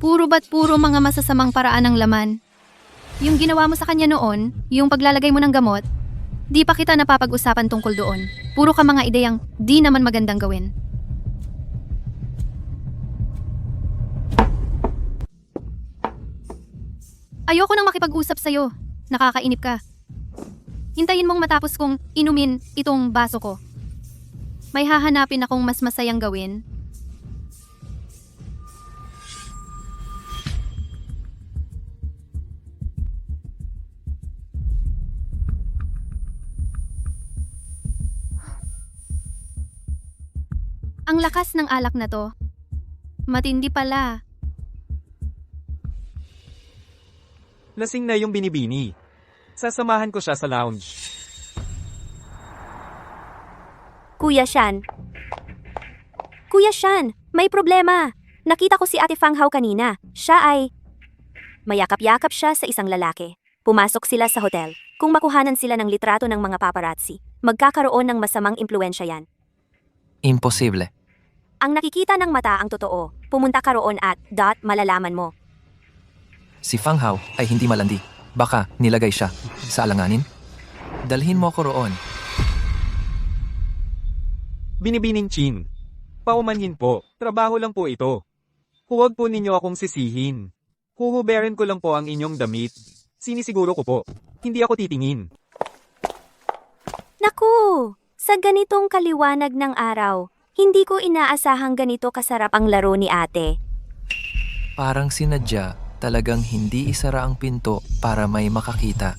Puro ba't puro mga masasamang paraan ng laman? Yung ginawa mo sa kanya noon, yung paglalagay mo ng gamot, di pa kita napapag-usapan tungkol doon. Puro ka mga ideyang di naman magandang gawin. Ayoko nang makipag-usap sa'yo. Nakakainip ka. Hintayin mong matapos kong inumin itong baso ko. May hahanapin akong mas masayang gawin. Ang lakas ng alak na to. Matindi pala. Lasing na yung binibini. Sasamahan ko siya sa lounge. Kuya Shan. Kuya Shan, may problema. Nakita ko si Ate Fang Hao kanina. Siya ay... Mayakap-yakap siya sa isang lalaki. Pumasok sila sa hotel. Kung makuhanan sila ng litrato ng mga paparazzi, magkakaroon ng masamang impluensya yan. Imposible. Ang nakikita ng mata ang totoo. Pumunta ka roon at malalaman mo. Si Fang Hao ay hindi malandi. Baka nilagay siya sa alanganin? Dalhin mo ko roon. Binibining Chin. Paumanhin po, trabaho lang po ito. Huwag po ninyo akong sisihin. Huhuberin ko lang po ang inyong damit. Sinisiguro ko po, hindi ako titingin. Naku! Sa ganitong kaliwanag ng araw, hindi ko inaasahang ganito kasarap ang laro ni ate. Parang sinadya, talagang hindi isara ang pinto para may makakita.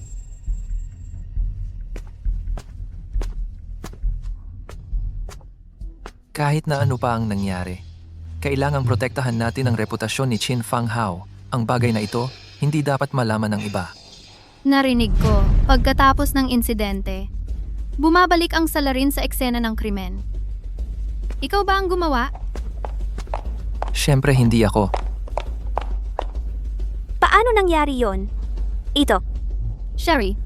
Kahit na ano pa ang nangyari, kailangang protektahan natin ang reputasyon ni Chin Fang Hao. Ang bagay na ito, hindi dapat malaman ng iba. Narinig ko, pagkatapos ng insidente, bumabalik ang salarin sa eksena ng krimen. Ikaw ba ang gumawa? Siyempre hindi ako. Paano nangyari yon? Ito, Sherry,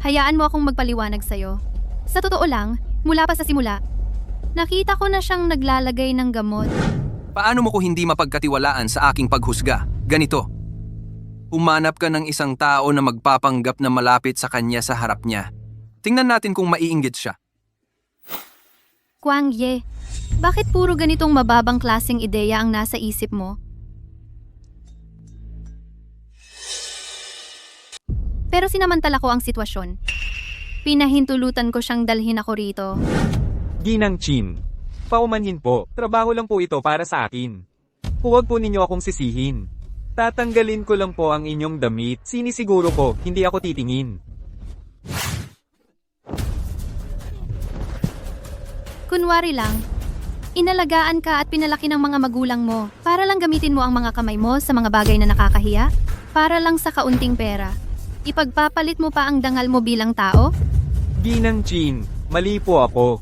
hayaan mo akong magpaliwanag sa'yo. Sa totoo lang, mula pa sa simula, nakita ko na siyang naglalagay ng gamot. Paano mo ko hindi mapagkatiwalaan sa aking paghusga? Ganito. Umanap ka ng isang tao na magpapanggap na malapit sa kanya sa harap niya. Tingnan natin kung maiinggit siya. Kwang Ye, bakit puro ganitong mababang klaseng ideya ang nasa isip mo? Pero sinamantala ko ang sitwasyon. Pinahintulutan ko siyang dalhin ako rito. Ginang Chin. Paumanhin po, trabaho lang po ito para sa akin. Huwag po ninyo akong sisihin. Tatanggalin ko lang po ang inyong damit. Sinisiguro ko, hindi ako titingin. Kunwari lang, inalagaan ka at pinalaki ng mga magulang mo para lang gamitin mo ang mga kamay mo sa mga bagay na nakakahiya, para lang sa kaunting pera. Ipagpapalit mo pa ang dangal mo bilang tao? Ginang Chin, mali po ako.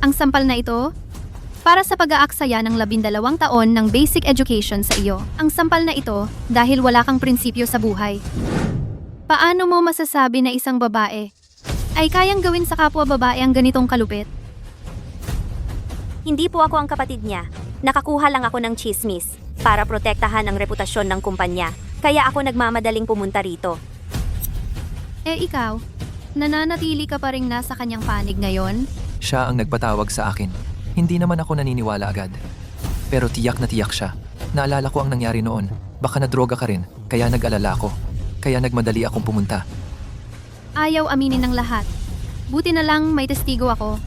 Ang sampal na ito? Para sa pag-aaksaya ng 12 taon ng basic education sa iyo. Ang sampal na ito dahil wala kang prinsipyo sa buhay. Paano mo masasabi na isang babae ay kayang gawin sa kapwa babae ang ganitong kalupit? Hindi po ako ang kapatid niya. Nakakuha lang ako ng chismis para protektahan ang reputasyon ng kumpanya. Kaya ako nagmamadaling pumunta rito. Eh ikaw, nananatili ka pa rin nasa kanyang panig ngayon? Siya ang nagpatawag sa akin. Hindi naman ako naniniwala agad. Pero tiyak na tiyak siya. Naalala ko ang nangyari noon. Baka nadroga ka rin, kaya nag-alala ako. Kaya nagmadali akong pumunta. Ayaw aminin ng lahat. Buti na lang may testigo ako.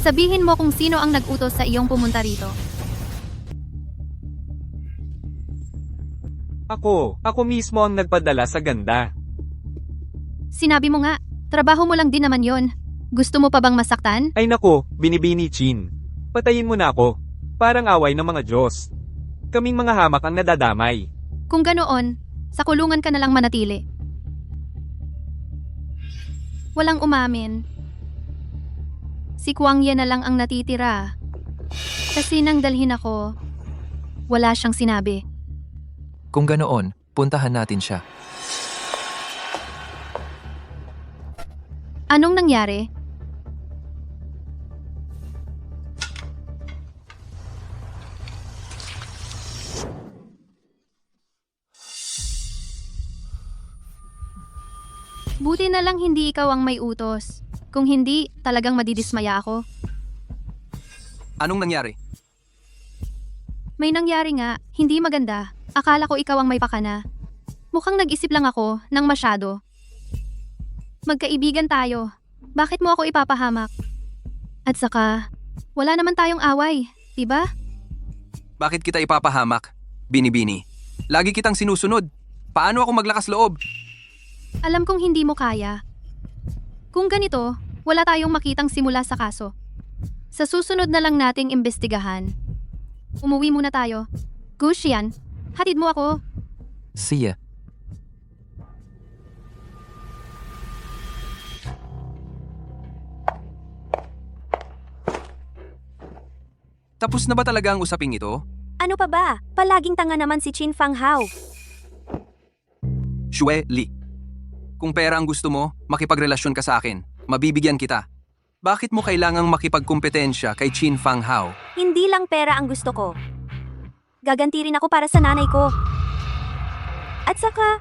Sabihin mo kung sino ang nag-utos sa iyong pumunta rito. Ako mismo ang nagpadala sa ganda. Sinabi mo nga, trabaho mo lang din naman yon. Gusto mo pa bang masaktan? Ay nako, Binibini Chin. Patayin mo na ako. Parang away ng mga Diyos. Kaming mga hamak ang nadadamay. Kung ganoon, sa kulungan ka na lang manatili. Walang umamin. Si Kwang Ye na lang ang natitira. Kasi nang dalhin ako, wala siyang sinabi. Kung ganoon, puntahan natin siya. Anong nangyari? Buti na lang hindi ikaw ang may utos. Kung hindi, talagang madidismaya ako. Anong nangyari? May nangyari nga, hindi maganda. Akala ko ikaw ang may pakana. Mukhang nag-isip lang ako ng masyado. Magkaibigan tayo. Bakit mo ako ipapahamak? At saka, wala naman tayong away, diba? Bakit kita ipapahamak? Binibini. Lagi kitang sinusunod. Paano ako maglakas loob? Alam kong hindi mo kaya. Kung ganito, wala tayong makitang simula sa kaso. Sa susunod na lang nating imbestigahan. Umuwi muna tayo. Gusian, hatid mo ako. See ya. Tapos na ba talaga ang usaping ito? Ano pa ba? Palaging tanga naman si Chin Fang Hao. Xue Li. Kung pera ang gusto mo, makipagrelasyon ka sa akin. Mabibigyan kita. Bakit mo kailangang makipagkumpetensya kay Chin Fang Hao? Hindi lang pera ang gusto ko. Gaganti rin ako para sa nanay ko. At saka,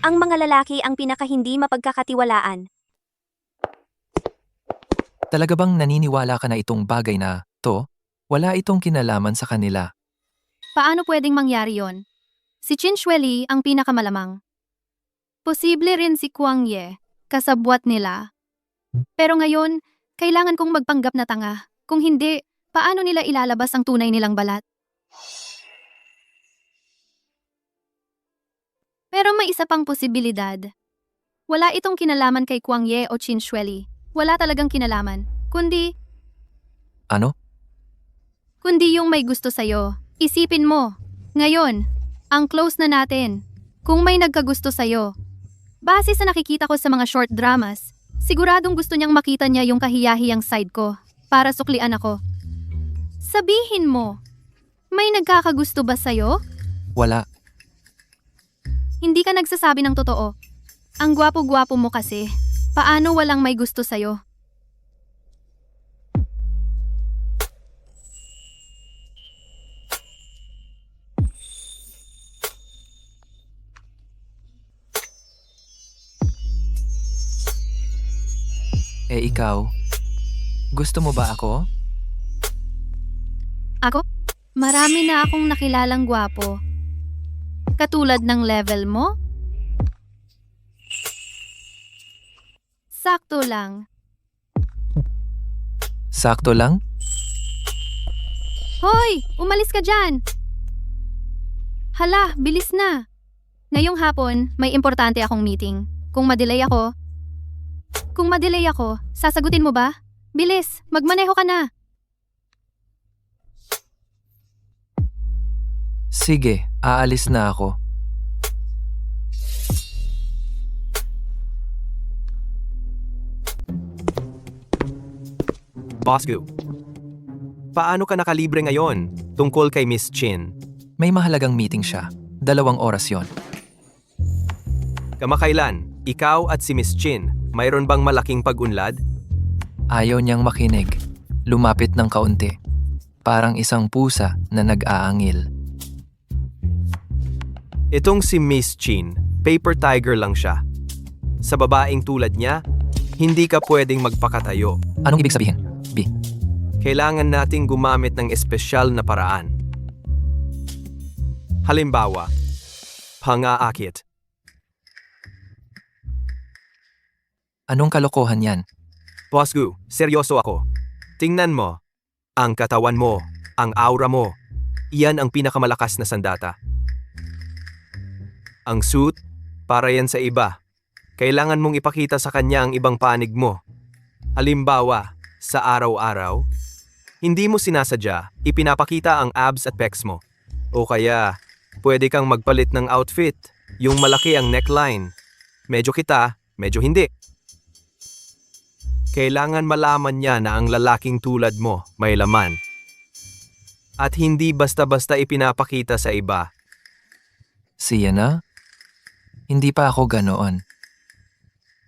ang mga lalaki ang pinaka hindi mapagkakatiwalaan. Talaga bang naniniwala ka na itong bagay na to? Wala itong kinalaman sa kanila. Paano pwedeng mangyari yon? Si Chin Xueli ang pinakamalamang. Posible rin si Kwang Ye, kasabwat nila. Pero ngayon, kailangan kong magpanggap na tanga. Kung hindi, paano nila ilalabas ang tunay nilang balat? Pero may isa pang posibilidad. Wala itong kinalaman kay Kwang Ye o Chin Xueli. Wala talagang kinalaman. Kundi yung may gusto sa'yo. Isipin mo. Ngayon, ang close na natin. Kung may nagkagusto sa'yo. Base sa nakikita ko sa mga short dramas, siguradong gusto niyang makita niya yung kahiyahiyang side ko para suklian ako. Sabihin mo, may nagkakagusto ba sa'yo? Wala. Hindi ka nagsasabi ng totoo. Ang gwapo-gwapo mo kasi. Paano walang may gusto sa'yo? Eh ikaw, gusto mo ba ako? Ako? Marami na akong nakilalang gwapo. Katulad ng level mo? Sakto lang. Sakto lang? Hoy! Umalis ka dyan! Hala, bilis na. Ngayong hapon, may importante akong meeting. Kung madelay ako, sasagutin mo ba? Bilis, magmaneho ka na. Sige, aalis na ako. Boss Gu. Paano ka nakalibre ngayon tungkol kay Miss Chin? May mahalagang meeting siya. 2 oras yon. Kamakailan, ikaw at si Miss Chin, mayroon bang malaking pag-unlad? Ayaw niyang makinig. lumapit ng kaunti. Parang isang pusa na nag-aangil. Itong si Miss Chin, paper tiger lang siya. Sa babaeng tulad niya, hindi ka pwedeng magpakatayo. Anong ibig sabihin? B. Kailangan nating gumamit ng espesyal na paraan. Halimbawa, pangaakit. Anong kalokohan yan? Boss Gu, seryoso ako. Tingnan mo. Ang katawan mo, ang aura mo. Iyan ang pinakamalakas na sandata. Ang suit, para yan sa iba. Kailangan mong ipakita sa kanya ang ibang panig mo. Halimbawa, sa araw-araw, hindi mo sinasadya, ipinapakita ang abs at pecs mo. O kaya, pwede kang magpalit ng outfit, yung malaki ang neckline. Medyo kita, medyo hindi. Kailangan malaman niya na ang lalaking tulad mo may laman. At hindi basta-basta ipinapakita sa iba. Siya na? Hindi pa ako ganoon.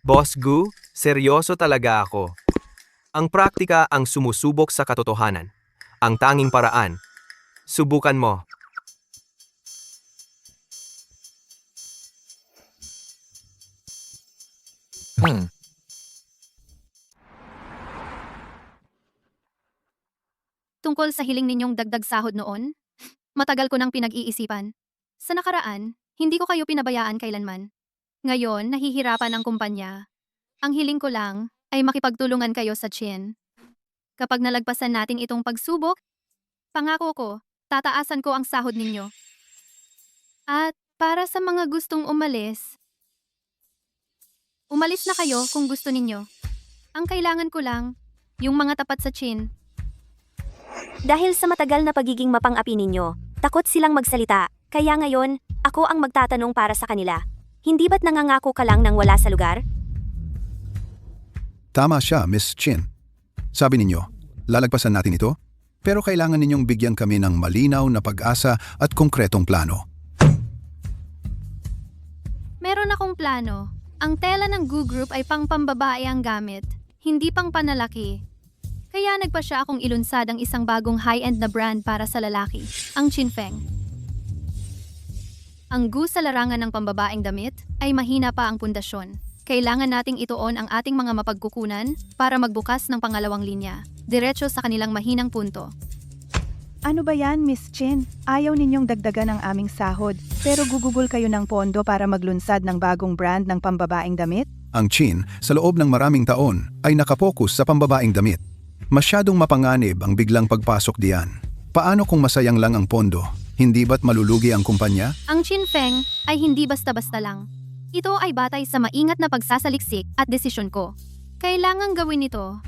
Boss Gu, seryoso talaga ako. Ang praktika ang sumusubok sa katotohanan. Ang tanging paraan. Subukan mo. Tungkol sa hiling ninyong dagdag sahod noon, matagal ko nang pinag-iisipan. Sa nakaraan, hindi ko kayo pinabayaan kailanman. Ngayon, nahihirapan ang kumpanya. Ang hiling ko lang ay makipagtulungan kayo sa Chin. Kapag nalagpasan natin itong pagsubok, pangako ko, tataasan ko ang sahod ninyo. At para sa mga gustong umalis, umalis na kayo kung gusto ninyo. Ang kailangan ko lang, yung mga tapat sa Chin. Dahil sa matagal na pagiging mapang-api ninyo, takot silang magsalita. Kaya ngayon, ako ang magtatanong para sa kanila. Hindi ba't nangangako ka lang nang wala sa lugar? Tama siya, Miss Chin. Sabi ninyo, lalagpasan natin ito? Pero kailangan ninyong bigyan kami ng malinaw na pag-asa at konkretong plano. Meron akong plano. Ang tela ng Gu Group ay pang pambabae ang gamit, hindi pang panalaki. Kaya nagpa siya akong ilunsad ang isang bagong high-end na brand para sa lalaki, ang Chinfeng. Ang Gu sa larangan ng pambabaeng damit ay mahina pa ang pundasyon. Kailangan nating ituon ang ating mga mapagkukunan para magbukas ng pangalawang linya, diretso sa kanilang mahinang punto. Ano ba yan, Miss Chin? Ayaw ninyong dagdagan ang aming sahod, pero gugugol kayo ng pondo para maglunsad ng bagong brand ng pambabaeng damit? Ang Chin, sa loob ng maraming taon, ay nakapokus sa pambabaeng damit. Masyadong mapanganib ang biglang pagpasok diyan. Paano kung masayang lang ang pondo? Hindi ba't malulugi ang kumpanya? Ang Chinfeng ay hindi basta-basta lang. Ito ay batay sa maingat na pagsasaliksik at desisyon ko. Kailangang gawin ito.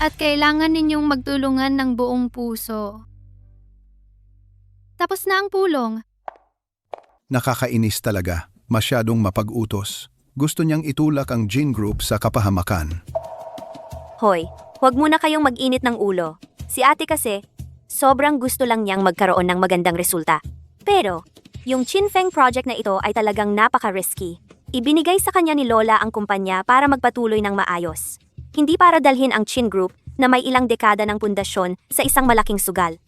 At kailangan ninyong magtulungan ng buong puso. Tapos na ang pulong. Nakakainis talaga. Masyadong mapag-utos. Gusto niyang itulak ang Jin Group sa kapahamakan. Hoy, huwag muna kayong mag-init ng ulo. Si ate kasi, sobrang gusto lang niyang magkaroon ng magandang resulta. Pero, yung Chinfeng project na ito ay talagang napaka-risky. Ibinigay sa kanya ni Lola ang kumpanya para magpatuloy ng maayos. Hindi para dalhin ang Chin Group na may ilang dekada ng pundasyon sa isang malaking sugal.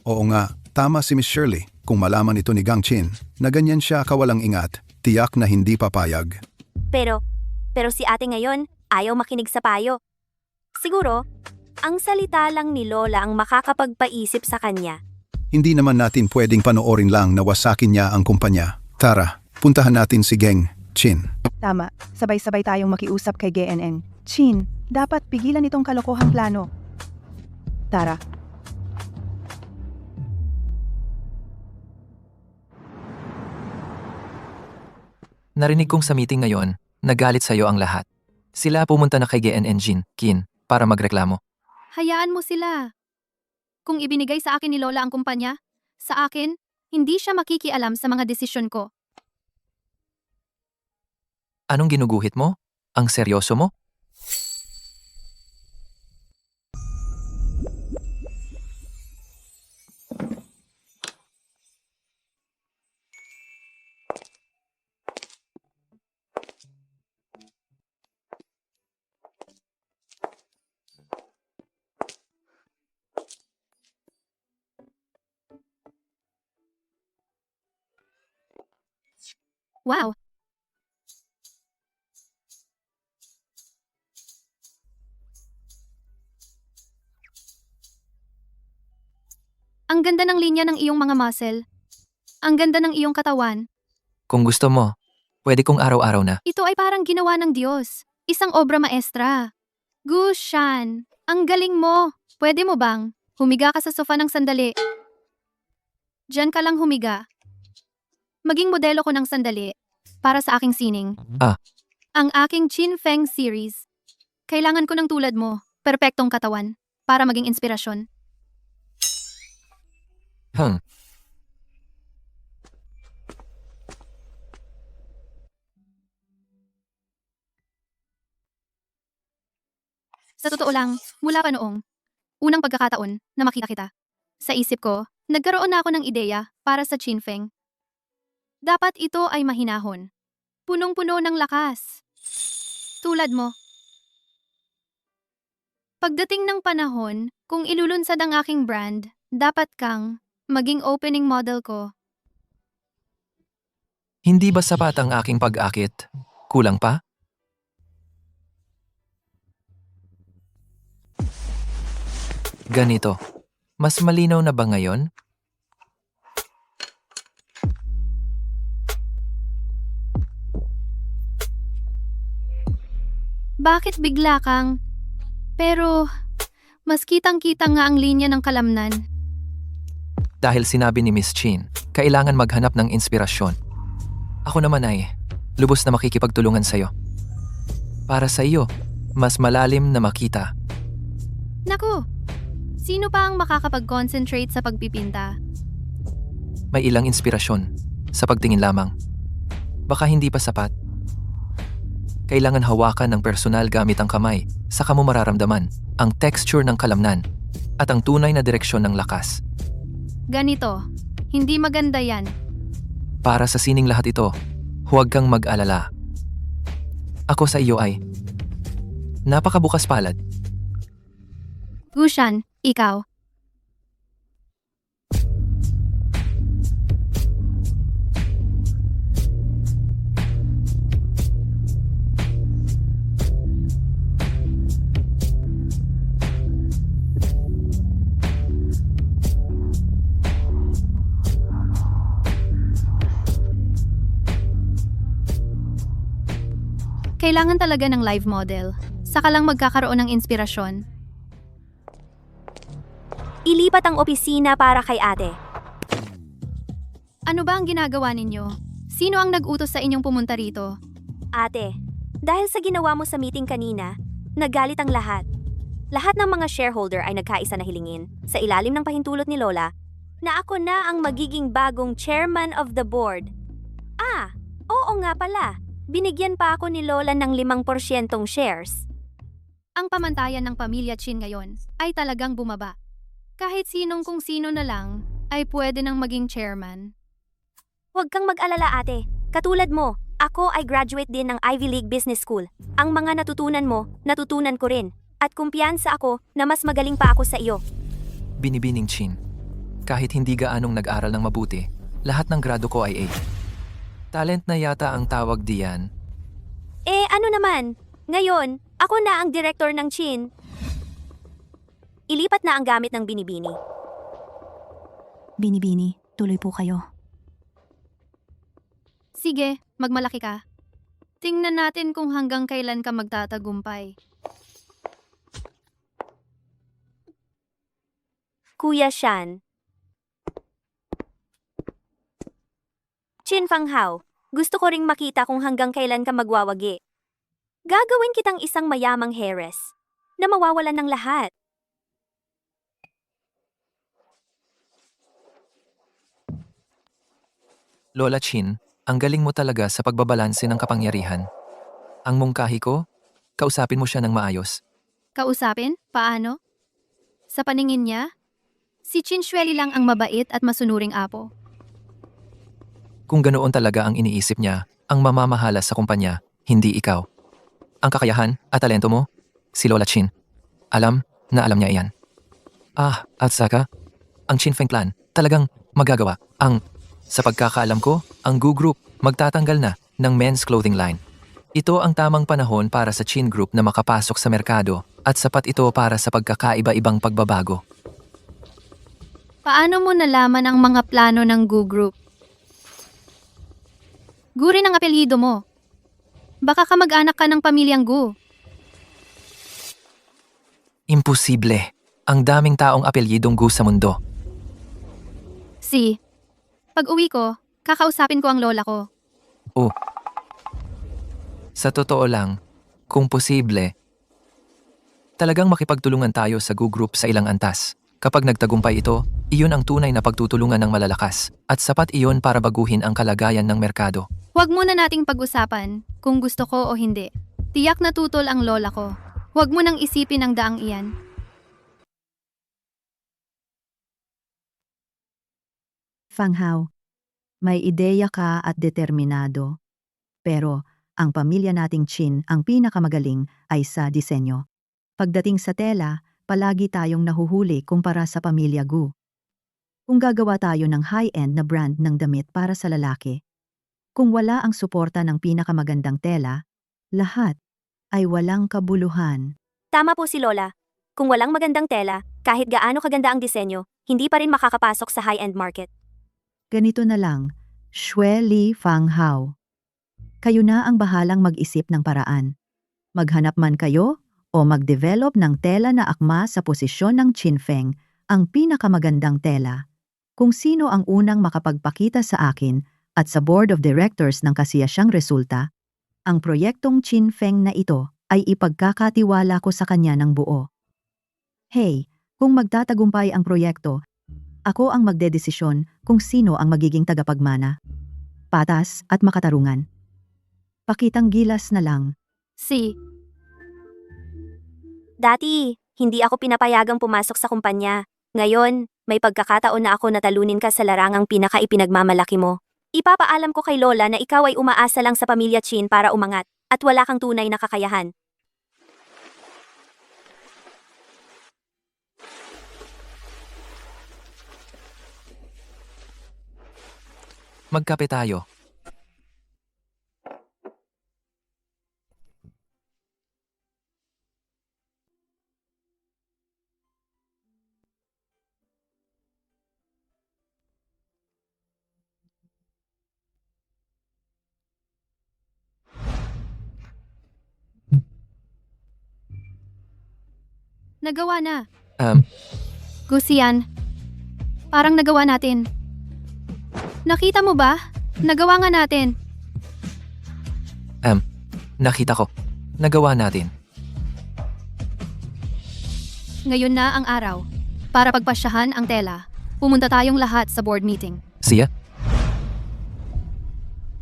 Oo nga, tama si Miss Shirley. Kung malaman ito ni Gang Chin na ganyan siya kawalang ingat, tiyak na hindi papayag. Pero si ate ngayon, ayaw makinig sa payo. Siguro, ang salita lang ni Lola ang makakapagpaisip sa kanya. Hindi naman natin pwedeng panoorin lang na wasakin niya ang kumpanya. Tara, puntahan natin si Gang Chin. Tama, sabay-sabay tayong makiusap kay GNN. Chin, dapat pigilan itong kalokohang plano. Tara. Narinig kong sa meeting ngayon, nagalit sa'yo ang lahat. Sila pumunta na kay GNN Jin, Kin, para magreklamo. Hayaan mo sila. Kung ibinigay sa akin ni Lola ang kumpanya, sa akin, hindi siya makikialam sa mga desisyon ko. Anong ginuguhit mo? Ang seryoso mo? Wow! Ang ganda ng linya ng iyong mga muscle. Ang ganda ng iyong katawan. Kung gusto mo, pwede kong araw-araw na. Ito ay parang ginawa ng Diyos. Isang obra maestra. Gushan, ang galing mo. Pwede mo bang humiga ka sa sofa ng sandali? Diyan ka lang humiga. Maging modelo ko ng sandali para sa aking sining. Ang aking Chin Feng series. Kailangan ko ng tulad mo, perpektong katawan, para maging inspirasyon. Sa totoo lang, mula pa noong unang pagkakataon na makita kita, sa isip ko, nagkaroon na ako ng ideya para sa Chin Feng. Dapat ito ay mahinahon. Punong-puno ng lakas. Tulad mo. Pagdating ng panahon, kung ilulunsad ang aking brand, dapat kang maging opening model ko. Hindi ba sapat ang aking pag-akit? Kulang pa? Ganito. Mas malinaw na ba ngayon? Bakit bigla kang... Pero, mas kitang-kita nga ang linya ng kalamnan. Dahil sinabi ni Miss Chin, kailangan maghanap ng inspirasyon. Ako naman ay lubos na makikipagtulungan sa'yo. Para sa iyo, mas malalim na makita. Naku! Sino pa ang makakapag-concentrate sa pagpipinta? May ilang inspirasyon sa pagtingin lamang. Baka hindi pa sapat. Kailangan hawakan ng personal gamit ang kamay, saka mo mararamdaman ang texture ng kalamnan at ang tunay na direksyon ng lakas. Ganito, hindi maganda yan. Para sa sining lahat ito, huwag kang mag-alala. Ako sa iyo ay napakabukas palad. Gushan, ikaw. Kailangan talaga ng live model. Saka lang magkakaroon ng inspirasyon. Ilipat ang opisina para kay ate. Ano ba ang ginagawa ninyo? Sino ang nag-utos sa inyong pumunta rito? Ate, dahil sa ginawa mo sa meeting kanina, naggalit ang lahat. Lahat ng mga shareholder ay nagkaisa na hilingin, sa ilalim ng pahintulot ni Lola, na ako na ang magiging bagong chairman of the board. Oo nga pala. Binigyan pa ako ni Lola ng 5% shares. Ang pamantayan ng pamilya Chin ngayon ay talagang bumaba. Kahit sinong kung sino na lang ay pwede nang maging chairman. Huwag kang mag-alala ate. Katulad mo, ako ay graduate din ng Ivy League Business School. Ang mga natutunan mo, natutunan ko rin. At kumpiyansa ako na mas magaling pa ako sa iyo. Binibining Chin. Kahit hindi gaanong nag-aral ng mabuti, lahat ng grado ko ay A. Talent na yata ang tawag diyan. Ano naman? Ngayon, ako na ang director ng Chin. Ilipat na ang gamit ng Binibini. Binibini, tuloy po kayo. Sige, magmalaki ka. Tingnan natin kung hanggang kailan ka magtatagumpay. Kuya Shan. Chin Fang Hao, gusto ko ring makita kung hanggang kailan ka magwawagi. Gagawin kitang isang mayamang heiress na mawawalan ng lahat. Lola Chin, ang galing mo talaga sa pagbabalanse ng kapangyarihan. Ang mungkahi ko, kausapin mo siya ng maayos. Kausapin? Paano? Sa paningin niya, si Chin Xueli lang ang mabait at masunuring apo. Kung ganoon talaga ang iniisip niya, ang mamamahala sa kumpanya, hindi ikaw. Ang kakayahan at talento mo, si Lola Chin. Alam na alam niya iyan. At saka, ang Chin Feng Clan talagang magagawa ang Sa pagkakaalam ko, ang Gu Group magtatanggal na ng men's clothing line. Ito ang tamang panahon para sa Chin Group na makapasok sa merkado at sapat ito para sa pagkakaiba-ibang pagbabago. Paano mo nalaman ang mga plano ng Gu Group? Gu rin ang apelyido mo. Baka kamag-anak ka ng pamilyang Gu. Imposible. Ang daming taong apelyidong Gu sa mundo. Pag uwi ko, kakausapin ko ang lola ko. Oh. Sa totoo lang, kung posible, talagang makipagtulungan tayo sa Gu Group sa ilang antas. Kapag nagtagumpay ito, iyon ang tunay na pagtutulungan ng malalakas at sapat iyon para baguhin ang kalagayan ng merkado. Huwag muna nating pag-usapan kung gusto ko o hindi. Tiyak na tutol ang lola ko. Huwag mo nang isipin ang daang iyan. Fang Hao, may ideya ka at determinado. Pero ang pamilya nating Chin ang pinakamagaling ay sa disenyo. Pagdating sa tela, palagi tayong nahuhuli kumpara sa pamilya Gu. Kung gagawa tayo ng high-end na brand ng damit para sa lalaki, kung wala ang suporta ng pinakamagandang tela, lahat ay walang kabuluhan. Tama po si Lola. Kung walang magandang tela, kahit gaano kaganda ang disenyo, hindi pa rin makakapasok sa high-end market. Ganito na lang, Xue Li Fang Hao. Kayo na ang bahalang mag-isip ng paraan. Maghanap man kayo o mag-develop ng tela na akma sa posisyon ng Chin Feng, ang pinakamagandang tela. Kung sino ang unang makapagpakita sa akin at sa board of directors ng kasiyasyang resulta, ang proyektong Chin Feng na ito ay ipagkakatiwala ko sa kanya ng buo. Hey, kung magtatagumpay ang proyekto, ako ang magdedesisyon kung sino ang magiging tagapagmana. Patas at makatarungan. Pakitang gilas na lang. Dati, hindi ako pinapayagang pumasok sa kumpanya. Ngayon, may pagkakataon na ako natalunin ka sa larangang pinaka-ipinagmamalaki mo. Ipapaalam ko kay Lola na ikaw ay umaasa lang sa pamilya Chin para umangat at wala kang tunay na kakayahan. Magkape tayo. Nagawa na. Gusian, Parang nagawa natin. Nakita mo ba? Nagawa nga natin. Nakita ko. Nagawa natin. Ngayon na ang araw. Para pagpasyahan ang tela, pumunta tayong lahat sa board meeting. Siya?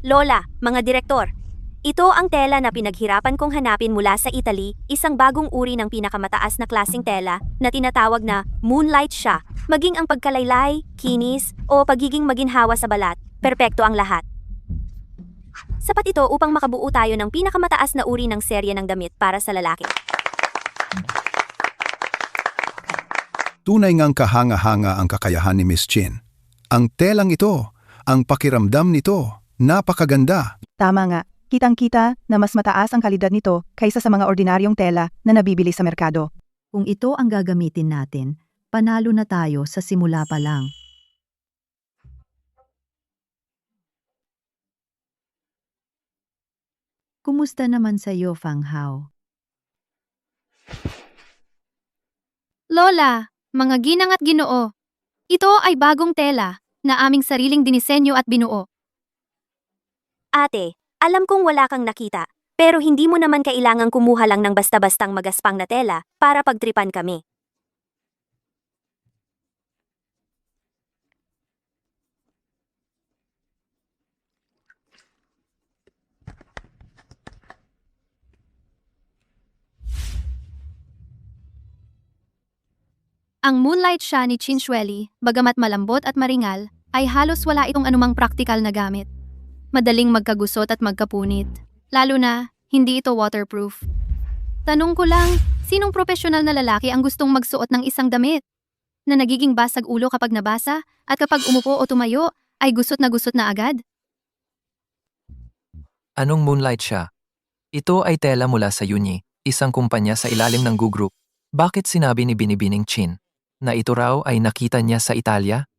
Lola, mga direktor. Ito ang tela na pinaghirapan kong hanapin mula sa Italy, isang bagong uri ng pinakamataas na klaseng tela na tinatawag na moonlight siya. Maging ang pagkalaylay, kinis, o pagiging maginhawa sa balat, perpekto ang lahat. Sapat ito upang makabuo tayo ng pinakamataas na uri ng serye ng damit para sa lalaki. Tunay ngang kahanga-hanga ang kakayahan ni Miss Chin. Ang telang ito, ang pakiramdam nito, napakaganda. Tama nga, kitang-kita na mas mataas ang kalidad nito kaysa sa mga ordinaryong tela na nabibili sa merkado. Kung ito ang gagamitin natin, panalo na tayo sa simula pa lang. Kumusta naman sa iyo, Fang Hao? Lola, mga ginang at ginoo. Ito ay bagong tela na aming sariling dinisenyo at binuo. Ate, alam kong wala kang nakita, pero hindi mo naman kailangang kumuha lang ng basta-bastang magaspang na tela para pagtripan kami. Ang moonlight siya ni Chinchueli, bagamat malambot at maringal, ay halos wala itong anumang praktikal na gamit. Madaling magkagusot at magkapunit. Lalo na, hindi ito waterproof. Tanong ko lang, sinong profesional na lalaki ang gustong magsuot ng isang damit? Na nagiging basag ulo kapag nabasa at kapag umupo o tumayo ay gusot na agad? Anong moonlight siya? Ito ay tela mula sa Yunyi, isang kumpanya sa ilalim ng Gu Group. Bakit sinabi ni Binibining Chin na ito raw ay nakita niya sa Italia?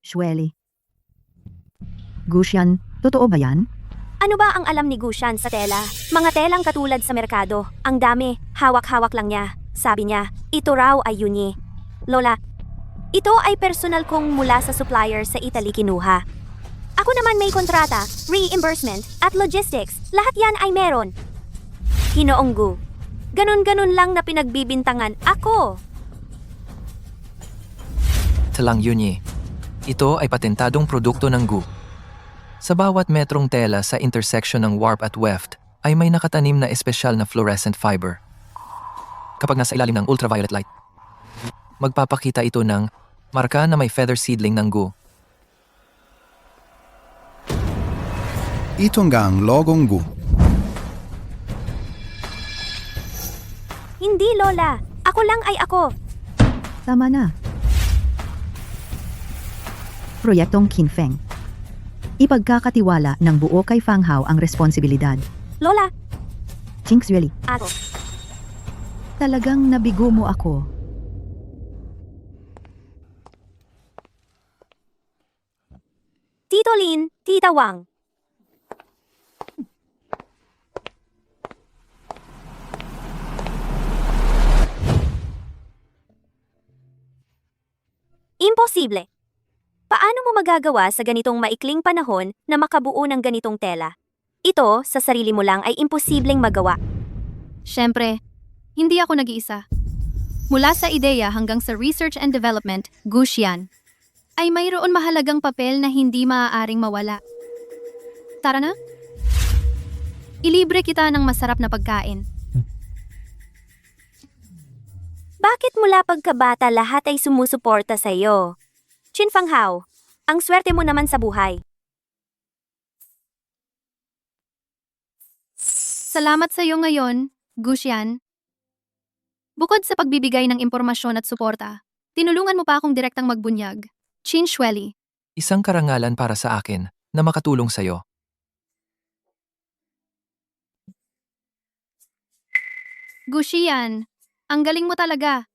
Shweli. Gusian, totoo ba yan? Ano ba ang alam ni Gushan sa tela? Mga telang katulad sa merkado. Ang dami, hawak-hawak lang niya. Sabi niya, ito raw ay Yunyi. Lola, ito ay personal kong mula sa supplier sa Italy kinuha. Ako naman may kontrata, reimbursement, at logistics. Lahat yan ay meron. Ginoong Gu. Ganon-ganon lang na pinagbibintangan ako. Talang Yunyi. Ito ay patentadong produkto ng Gu. Sa bawat metrong tela sa intersection ng warp at weft ay may nakatanim na espesyal na fluorescent fiber. Kapag nasa ilalim ng ultraviolet light, magpapakita ito ng marka na may feather seedling ng Gu. Ito nga ang logong Gu. Hindi, Lola. Ako lang ay ako. Tama na. Proyektong Kinfeng. Ipagkakatiwala ng buo kay Fang Hao ang responsibilidad. Lola, Chinxueli, ako. talagang nabigo mo ako. Tito Lin, Tita Wang. Imposible. Paano mo magagawa sa ganitong maikling panahon na makabuo ng ganitong tela? Ito, sa sarili mo lang ay imposibleng magawa. Siyempre, hindi ako nag-iisa. Mula sa ideya hanggang sa research and development, Gusian, ay mayroon mahalagang papel na hindi maaaring mawala. Tara na? Ilibre kita ng masarap na pagkain. Bakit mula pagkabata lahat ay sumusuporta sa iyo? Chin Fang Hao, ang swerte mo naman sa buhay. Salamat sa iyo ngayon, Gusian. Bukod sa pagbibigay ng impormasyon at suporta, tinulungan mo pa akong direktang magbunyag. Chin Shweli. Isang karangalan para sa akin na makatulong sa'yo. Gusian, ang galing mo talaga.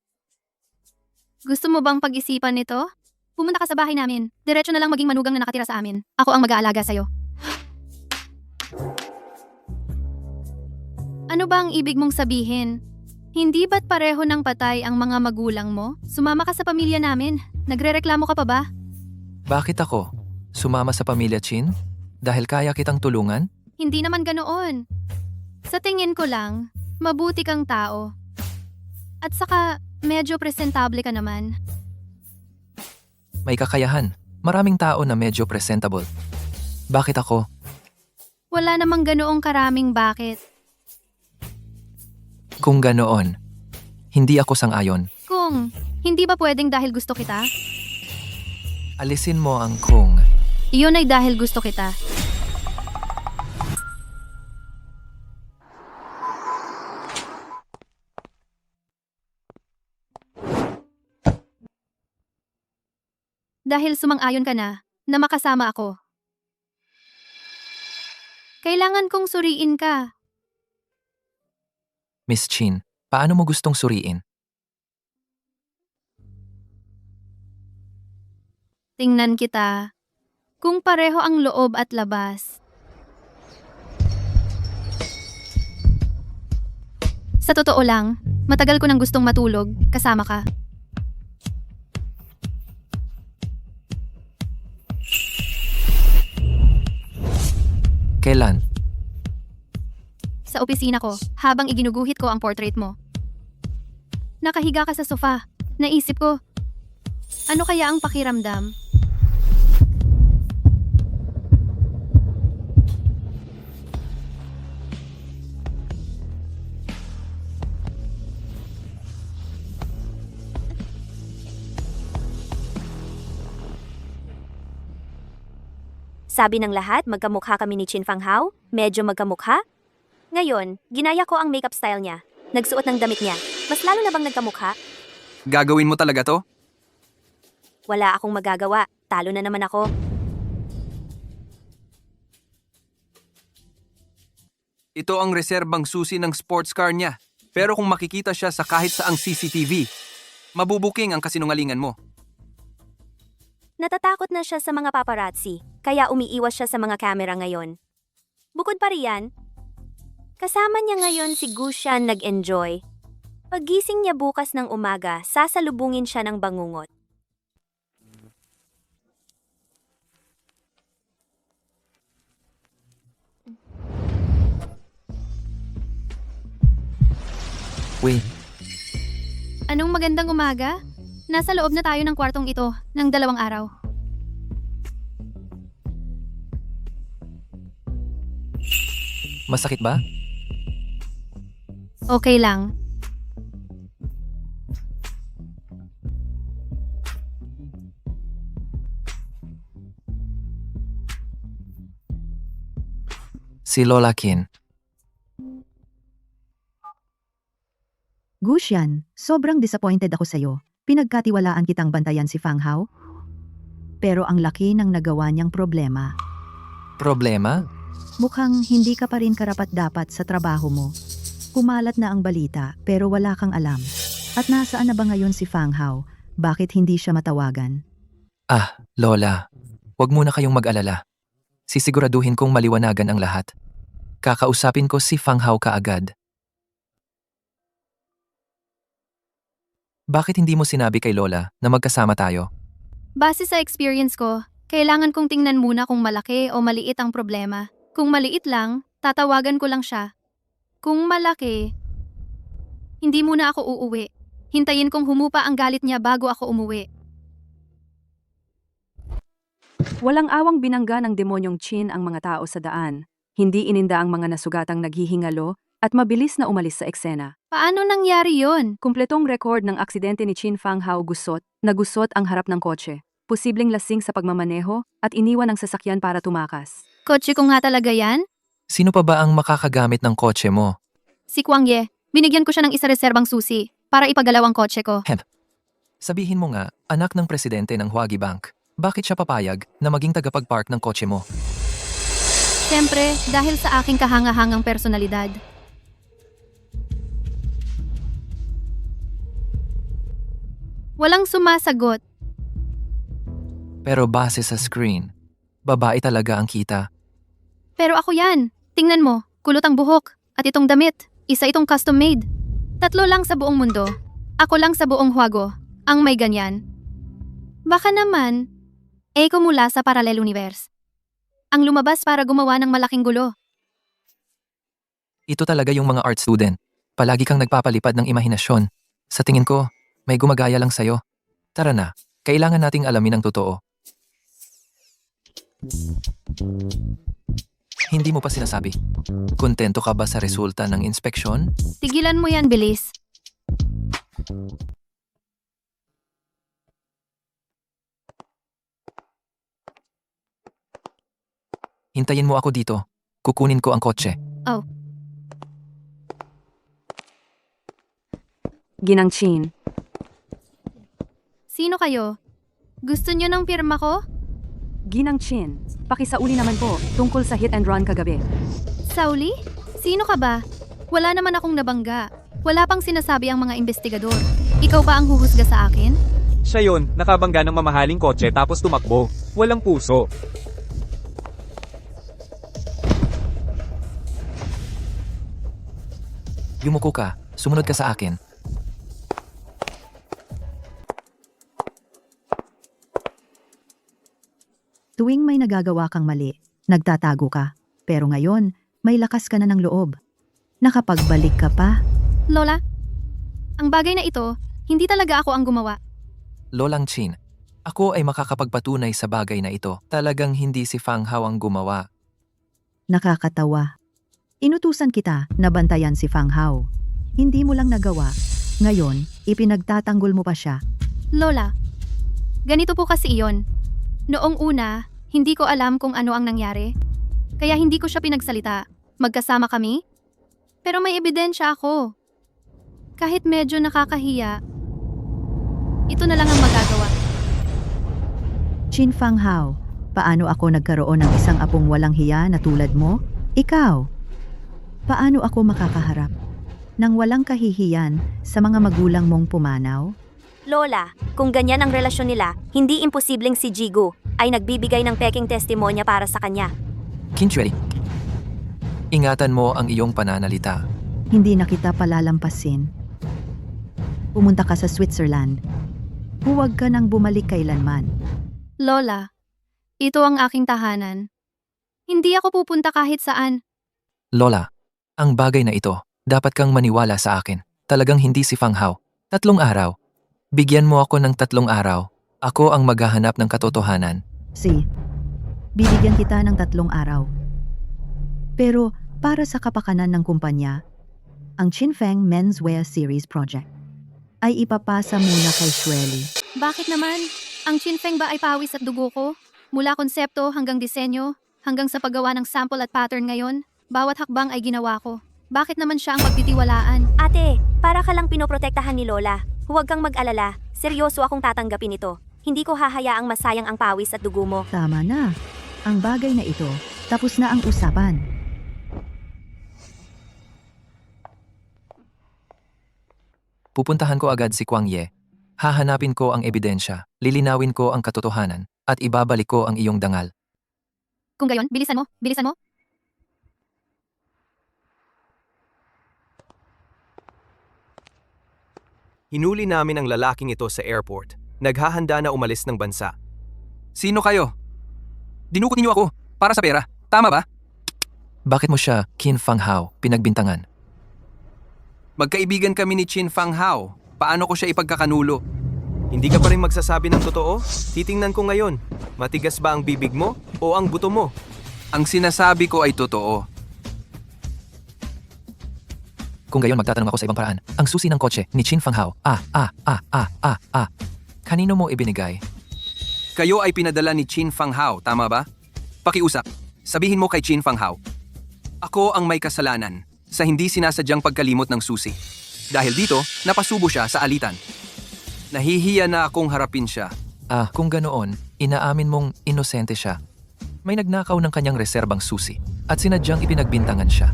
Gusto mo bang pag-isipan nito? Pumunta ka sa bahay namin. Diretso na lang maging manugang na nakatira sa amin. Ako ang mag-aalaga sa'yo. Ano ba ang ibig mong sabihin? Hindi ba't pareho ng patay ang mga magulang mo? Sumama ka sa pamilya namin. Nagrereklamo ka pa ba? Bakit ako? Sumama sa pamilya Chin? Dahil kaya kitang tulungan? Hindi naman ganoon. Sa tingin ko lang, mabuti kang tao. At saka, medyo presentable ka naman. May kakayahan. Maraming tao na medyo presentable. Bakit ako? Wala namang ganoong karaming bakit. Kung ganoon, hindi ako sang-ayon. Kung, hindi ba pwedeng dahil gusto kita? Alisin mo ang kung. Iyon ay dahil gusto kita. Dahil sumang-ayon ka na makasama ako. Kailangan kong suriin ka. Miss Chin, paano mo gustong suriin? Tingnan kita. Kung pareho ang loob at labas. Sa totoo lang, matagal ko nang gustong matulog kasama ka. Kailan? Sa opisina ko, habang iginuguhit ko ang portrait mo. Nakahiga ka sa sofa. Naisip ko, ano kaya ang pakiramdam? Sabi ng lahat, magkamukha kami ni Chin Fang Hao. Medyo magkamukha. Ngayon, ginaya ko ang makeup style niya. Nagsuot ng damit niya. Mas lalo na bang nagkamukha? Gagawin mo talaga to? Wala akong magagawa. talo na naman ako. Ito ang reserbang susi ng sports car niya. Pero kung makikita siya sa kahit saang CCTV, mabubuking ang kasinungalingan mo. Natatakot na siya sa mga paparazzi, kaya umiiwas siya sa mga kamera ngayon. Bukod pa riyan, kasama niya ngayon si Gushan nag-enjoy. Paggising niya bukas ng umaga, sasalubungin siya ng bangungot. Uy, Anong magandang umaga? Nasa loob na tayo ng kwartong ito ng 2 araw. masakit ba? Okay lang. Si Lola Kin. Gusian, sobrang disappointed ako sa'yo. Pinagkatiwalaan kitang bantayan si Fang Hao. Pero ang laki ng nagawa niyang problema. Problema? Mukhang hindi ka pa rin karapat-dapat sa trabaho mo. Kumalat na ang balita pero wala kang alam. At nasaan na ba ngayon si Fang Hao? Bakit hindi siya matawagan? Ah, Lola. Huwag muna kayong mag-alala. Sisiguraduhin kong maliwanagan ang lahat. Kakausapin ko si Fang Hao kaagad. Bakit hindi mo sinabi kay Lola na magkasama tayo? Base sa experience ko, kailangan kong tingnan muna kung malaki o maliit ang problema. Kung maliit lang, tatawagan ko lang siya. Kung malaki, hindi muna ako uuwi. Hintayin kong humupa ang galit niya bago ako umuwi. Walang awang binangga ng demonyong Chin ang mga tao sa daan. Hindi ininda ang mga nasugatang naghihingalo at mabilis na umalis sa eksena. Paano nangyari yon? Kumpletong record ng aksidente ni Chin Fang Hao nagusot ang harap ng kotse. Posibleng lasing sa pagmamaneho at iniwan ang sasakyan para tumakas. Kotse ko nga talaga yan? Sino pa ba ang makakagamit ng kotse mo? Si Kwang Ye. Binigyan ko siya ng isa reserbang susi para ipagalaw ang kotse ko. Sabihin mo nga, anak ng presidente ng Huagi Bank. Bakit siya papayag na maging tagapag-park ng kotse mo? Siyempre, dahil sa aking kahanga-hangang personalidad. Walang sumasagot. Pero base sa screen, babae talaga ang kita. Pero ako yan. Tingnan mo, kulot ang buhok. At itong damit, isa itong custom made. 3 lang sa buong mundo. Ako lang sa buong Huago ang may ganyan. Baka naman, ko mula sa parallel universe. Ang lumabas para gumawa ng malaking gulo. Ito talaga yung mga art student. Palagi kang nagpapalipad ng imahinasyon. Sa tingin ko, may gumagaya lang sa'yo. Tara na, kailangan nating alamin ang totoo. Hindi mo pa sinasabi. Kontento ka ba sa resulta ng inspeksyon? Tigilan mo yan, bilis. Hintayin mo ako dito. Kukunin ko ang kotse. Oh, Ginang Chin. sino kayo? Gusto nyo ng pirma ko? Ginang Chin. Pakisauli naman po tungkol sa hit and run kagabi. Sauli? Sino ka ba? Wala naman akong nabangga. Wala pang sinasabi ang mga investigador. Ikaw ba ang huhusga sa akin? Siya yon, nakabangga ng mamahaling kotse tapos tumakbo. Walang puso. Yumuko ka. Sumunod ka sa akin. Tuwing may nagagawa kang mali, nagtatago ka. Pero ngayon, may lakas ka na ng loob. Nakapagbalik ka pa. Lola, ang bagay na ito, hindi talaga ako ang gumawa. Lolang Chin, ako ay makakapagpatunay sa bagay na ito. Talagang hindi si Fang Hao ang gumawa. Nakakatawa. Inutusan kita na bantayan si Fang Hao. Hindi mo lang nagawa. Ngayon, ipinagtatanggol mo pa siya. Lola, ganito po kasi iyon. Noong una, hindi ko alam kung ano ang nangyari. Kaya hindi ko siya pinagsalita. Magkasama kami. Pero may ebidensya ako. Kahit medyo nakakahiya, ito na lang ang magagawa. Chin Fang Hao, paano ako nagkaroon ng isang apong walang hiya na tulad mo? Ikaw. Paano ako makakaharap ng walang kahihiyan sa mga magulang mong pumanaw? Lola, kung ganyan ang relasyon nila, hindi imposibleng si Jigu ay nagbibigay ng peking testimonya para sa kanya. Kinchweli, ingatan mo ang iyong pananalita. Hindi na kita palalampasin. Pumunta ka sa Switzerland. Huwag ka nang bumalik kailanman. Lola, ito ang aking tahanan. Hindi ako pupunta kahit saan. Lola, ang bagay na ito, dapat kang maniwala sa akin. Talagang hindi si Fang Hao. 3 araw. Bigyan mo ako ng 3 araw. Ako ang maghahanap ng katotohanan. Bibigyan kita ng 3 araw. Pero para sa kapakanan ng kumpanya, ang Chinfeng Menswear Series Project ay ipapasa muna kay Shweli. Bakit naman? Ang Chinfeng ba ay pawis at dugo ko? Mula konsepto hanggang disenyo, hanggang sa paggawa ng sample at pattern ngayon, bawat hakbang ay ginawa ko. Bakit naman siya ang pagtitiwalaan? Ate, para ka lang pinoprotektahan ni Lola. Huwag kang mag-alala, seryoso akong tatanggapin ito. Hindi ko hahayaang masayang ang pawis at dugo mo. Tama na. Ang bagay na ito, tapos na ang usapan. Pupuntahan ko agad si Kwang Ye. Hahanapin ko ang ebidensya, lilinawin ko ang katotohanan, at ibabalik ko ang iyong dangal. Kung gayon, bilisan mo, bilisan mo. Hinuli namin ang lalaking ito sa airport. Naghahanda na umalis ng bansa. Sino kayo? Dinukot niyo ako para sa pera. Tama ba? Bakit mo siya, Qin Fang Hao, pinagbintangan? Magkaibigan kami ni Chin Fang Hao. Paano ko siya ipagkakanulo? Hindi ka pa rin magsasabi ng totoo? Titingnan ko ngayon. Matigas ba ang bibig mo o ang buto mo? Ang sinasabi ko ay totoo. Kung gayon magtatanong ako sa ibang paraan. Ang susi ng kotse ni Chin Fang Hao. Kanino mo ibinigay? Kayo ay pinadala ni Chin Fang Hao, tama ba? Pakiusap, sabihin mo kay Chin Fang Hao. Ako ang may kasalanan sa hindi sinasadyang pagkalimot ng susi. Dahil dito, napasubo siya sa alitan. Nahihiya na akong harapin siya. Kung ganoon, inaamin mong inosente siya. May nagnakaw ng kanyang reserbang susi at sinadyang ipinagbintangan siya.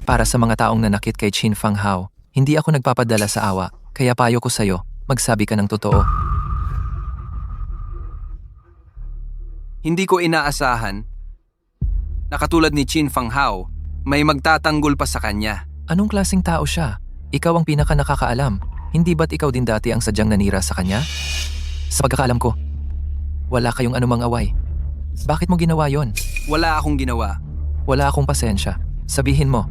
Para sa mga taong nanakit kay Chin Fang Hao, hindi ako nagpapadala sa awa, kaya payo ko sa'yo, magsabi ka ng totoo. Hindi ko inaasahan na katulad ni Chin Fang Hao, may magtatanggol pa sa kanya. Anong klaseng tao siya? Ikaw ang pinaka nakakaalam. Hindi ba't ikaw din dati ang sadyang nanira sa kanya? Sa pagkakaalam ko, wala kayong anumang away. Bakit mo ginawa yon? Wala akong ginawa. Wala akong pasensya. Sabihin mo,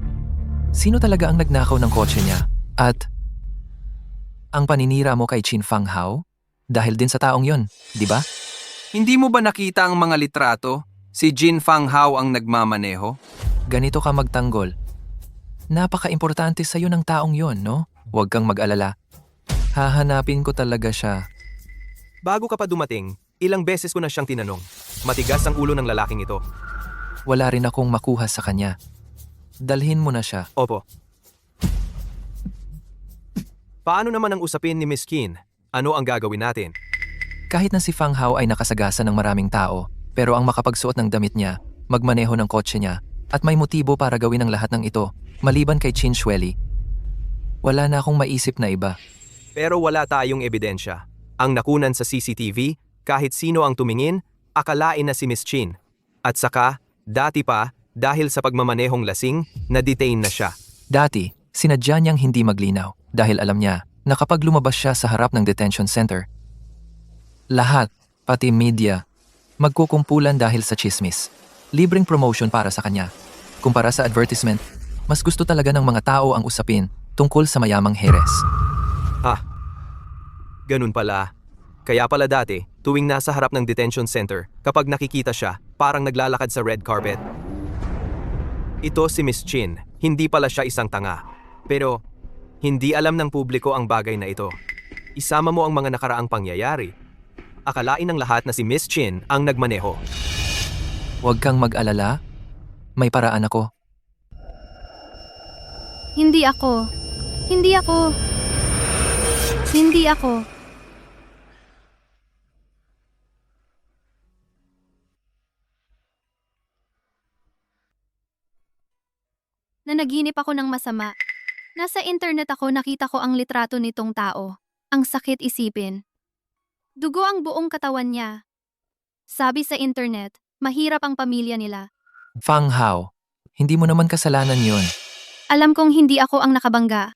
sino talaga ang nagnakaw ng kotse niya? At ang paninira mo kay Chin Fang Hao? Dahil din sa taong yon, di ba? Hindi mo ba nakita ang mga litrato? Si Chin Fang Hao ang nagmamaneho? Ganito ka magtanggol. Napaka-importante sa'yo ng taong yon, no? Huwag kang mag-alala. Hahanapin ko talaga siya. Bago ka pa dumating, ilang beses ko na siyang tinanong. Matigas ang ulo ng lalaking ito. Wala rin akong makuha sa kanya. Dalhin mo na siya. Opo. Paano naman ang usapin ni Miss Qin? Ano ang gagawin natin? Kahit na si Fang Hao ay nakasagasa ng maraming tao, pero ang makapagsuot ng damit niya, magmaneho ng kotse niya, at may motibo para gawin ang lahat ng ito, maliban kay Chin Shweli, wala na akong maisip na iba. Pero wala tayong ebidensya. Ang nakunan sa CCTV, kahit sino ang tumingin, akalain na si Miss Chin. At saka, dati pa, dahil sa pagmamanehong lasing, na-detain na siya. Dati, sinadya niyang hindi maglinaw dahil alam niya na kapag lumabas siya sa harap ng detention center, lahat, pati media, magkukumpulan dahil sa chismis. Libreng promotion para sa kanya. Kumpara sa advertisement, mas gusto talaga ng mga tao ang usapin tungkol sa mayamang heres. Ganun pala. Kaya pala dati, tuwing nasa harap ng detention center, kapag nakikita siya, parang naglalakad sa red carpet. Ito si Miss Chin, hindi pala siya isang tanga. Pero, hindi alam ng publiko ang bagay na ito. Isama mo ang mga nakaraang pangyayari. Akalain ng lahat na si Miss Chin ang nagmaneho. Huwag kang mag-alala. May paraan ako. Hindi ako. Hindi ako. Hindi ako. Nanaginip ako ng masama. Nasa internet ako nakita ko ang litrato nitong tao. Ang sakit isipin. Dugo ang buong katawan niya. Sabi sa internet, mahirap ang pamilya nila. Fang Hao, hindi mo naman kasalanan yon. Alam kong hindi ako ang nakabangga.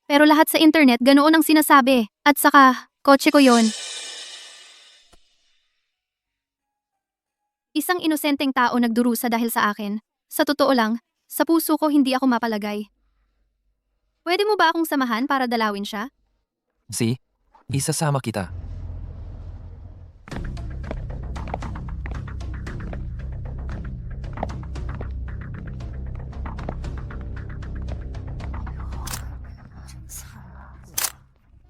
Pero lahat sa internet ganoon ang sinasabi. At saka, kotse ko yon. Isang inosenteng tao nagdurusa dahil sa akin. Sa totoo lang, sa puso ko hindi ako mapalagay. Pwede mo ba akong samahan para dalawin siya? Si, isasama kita.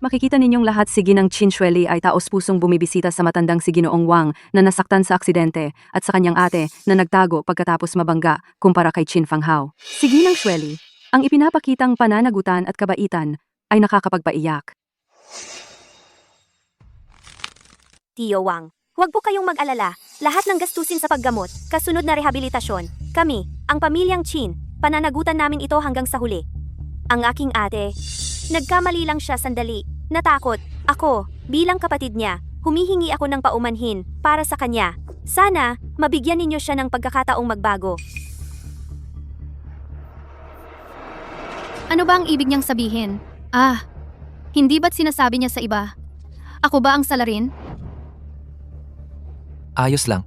Makikita ninyong lahat si Ginang Chinchueli ay taos-pusong bumibisita sa matandang si Ginoong Wang na nasaktan sa aksidente at sa kanyang ate na nagtago pagkatapos mabangga kumpara kay Chin Fang Hao. Si Ginang Xueli, ang ipinapakitang pananagutan at kabaitan ay nakakapagpaiyak. Tio Wang, huwag po kayong mag-alala. Lahat ng gastusin sa paggamot, kasunod na rehabilitasyon, kami, ang pamilyang Chin, pananagutan namin ito hanggang sa huli. Ang aking ate, nagkamali lang siya sandali. Natakot. Ako, bilang kapatid niya, humihingi ako ng paumanhin para sa kanya. Sana, mabigyan ninyo siya ng pagkakataong magbago. Ano ba ang ibig niyang sabihin? Hindi ba't sinasabi niya sa iba? Ako ba ang salarin? Ayos lang.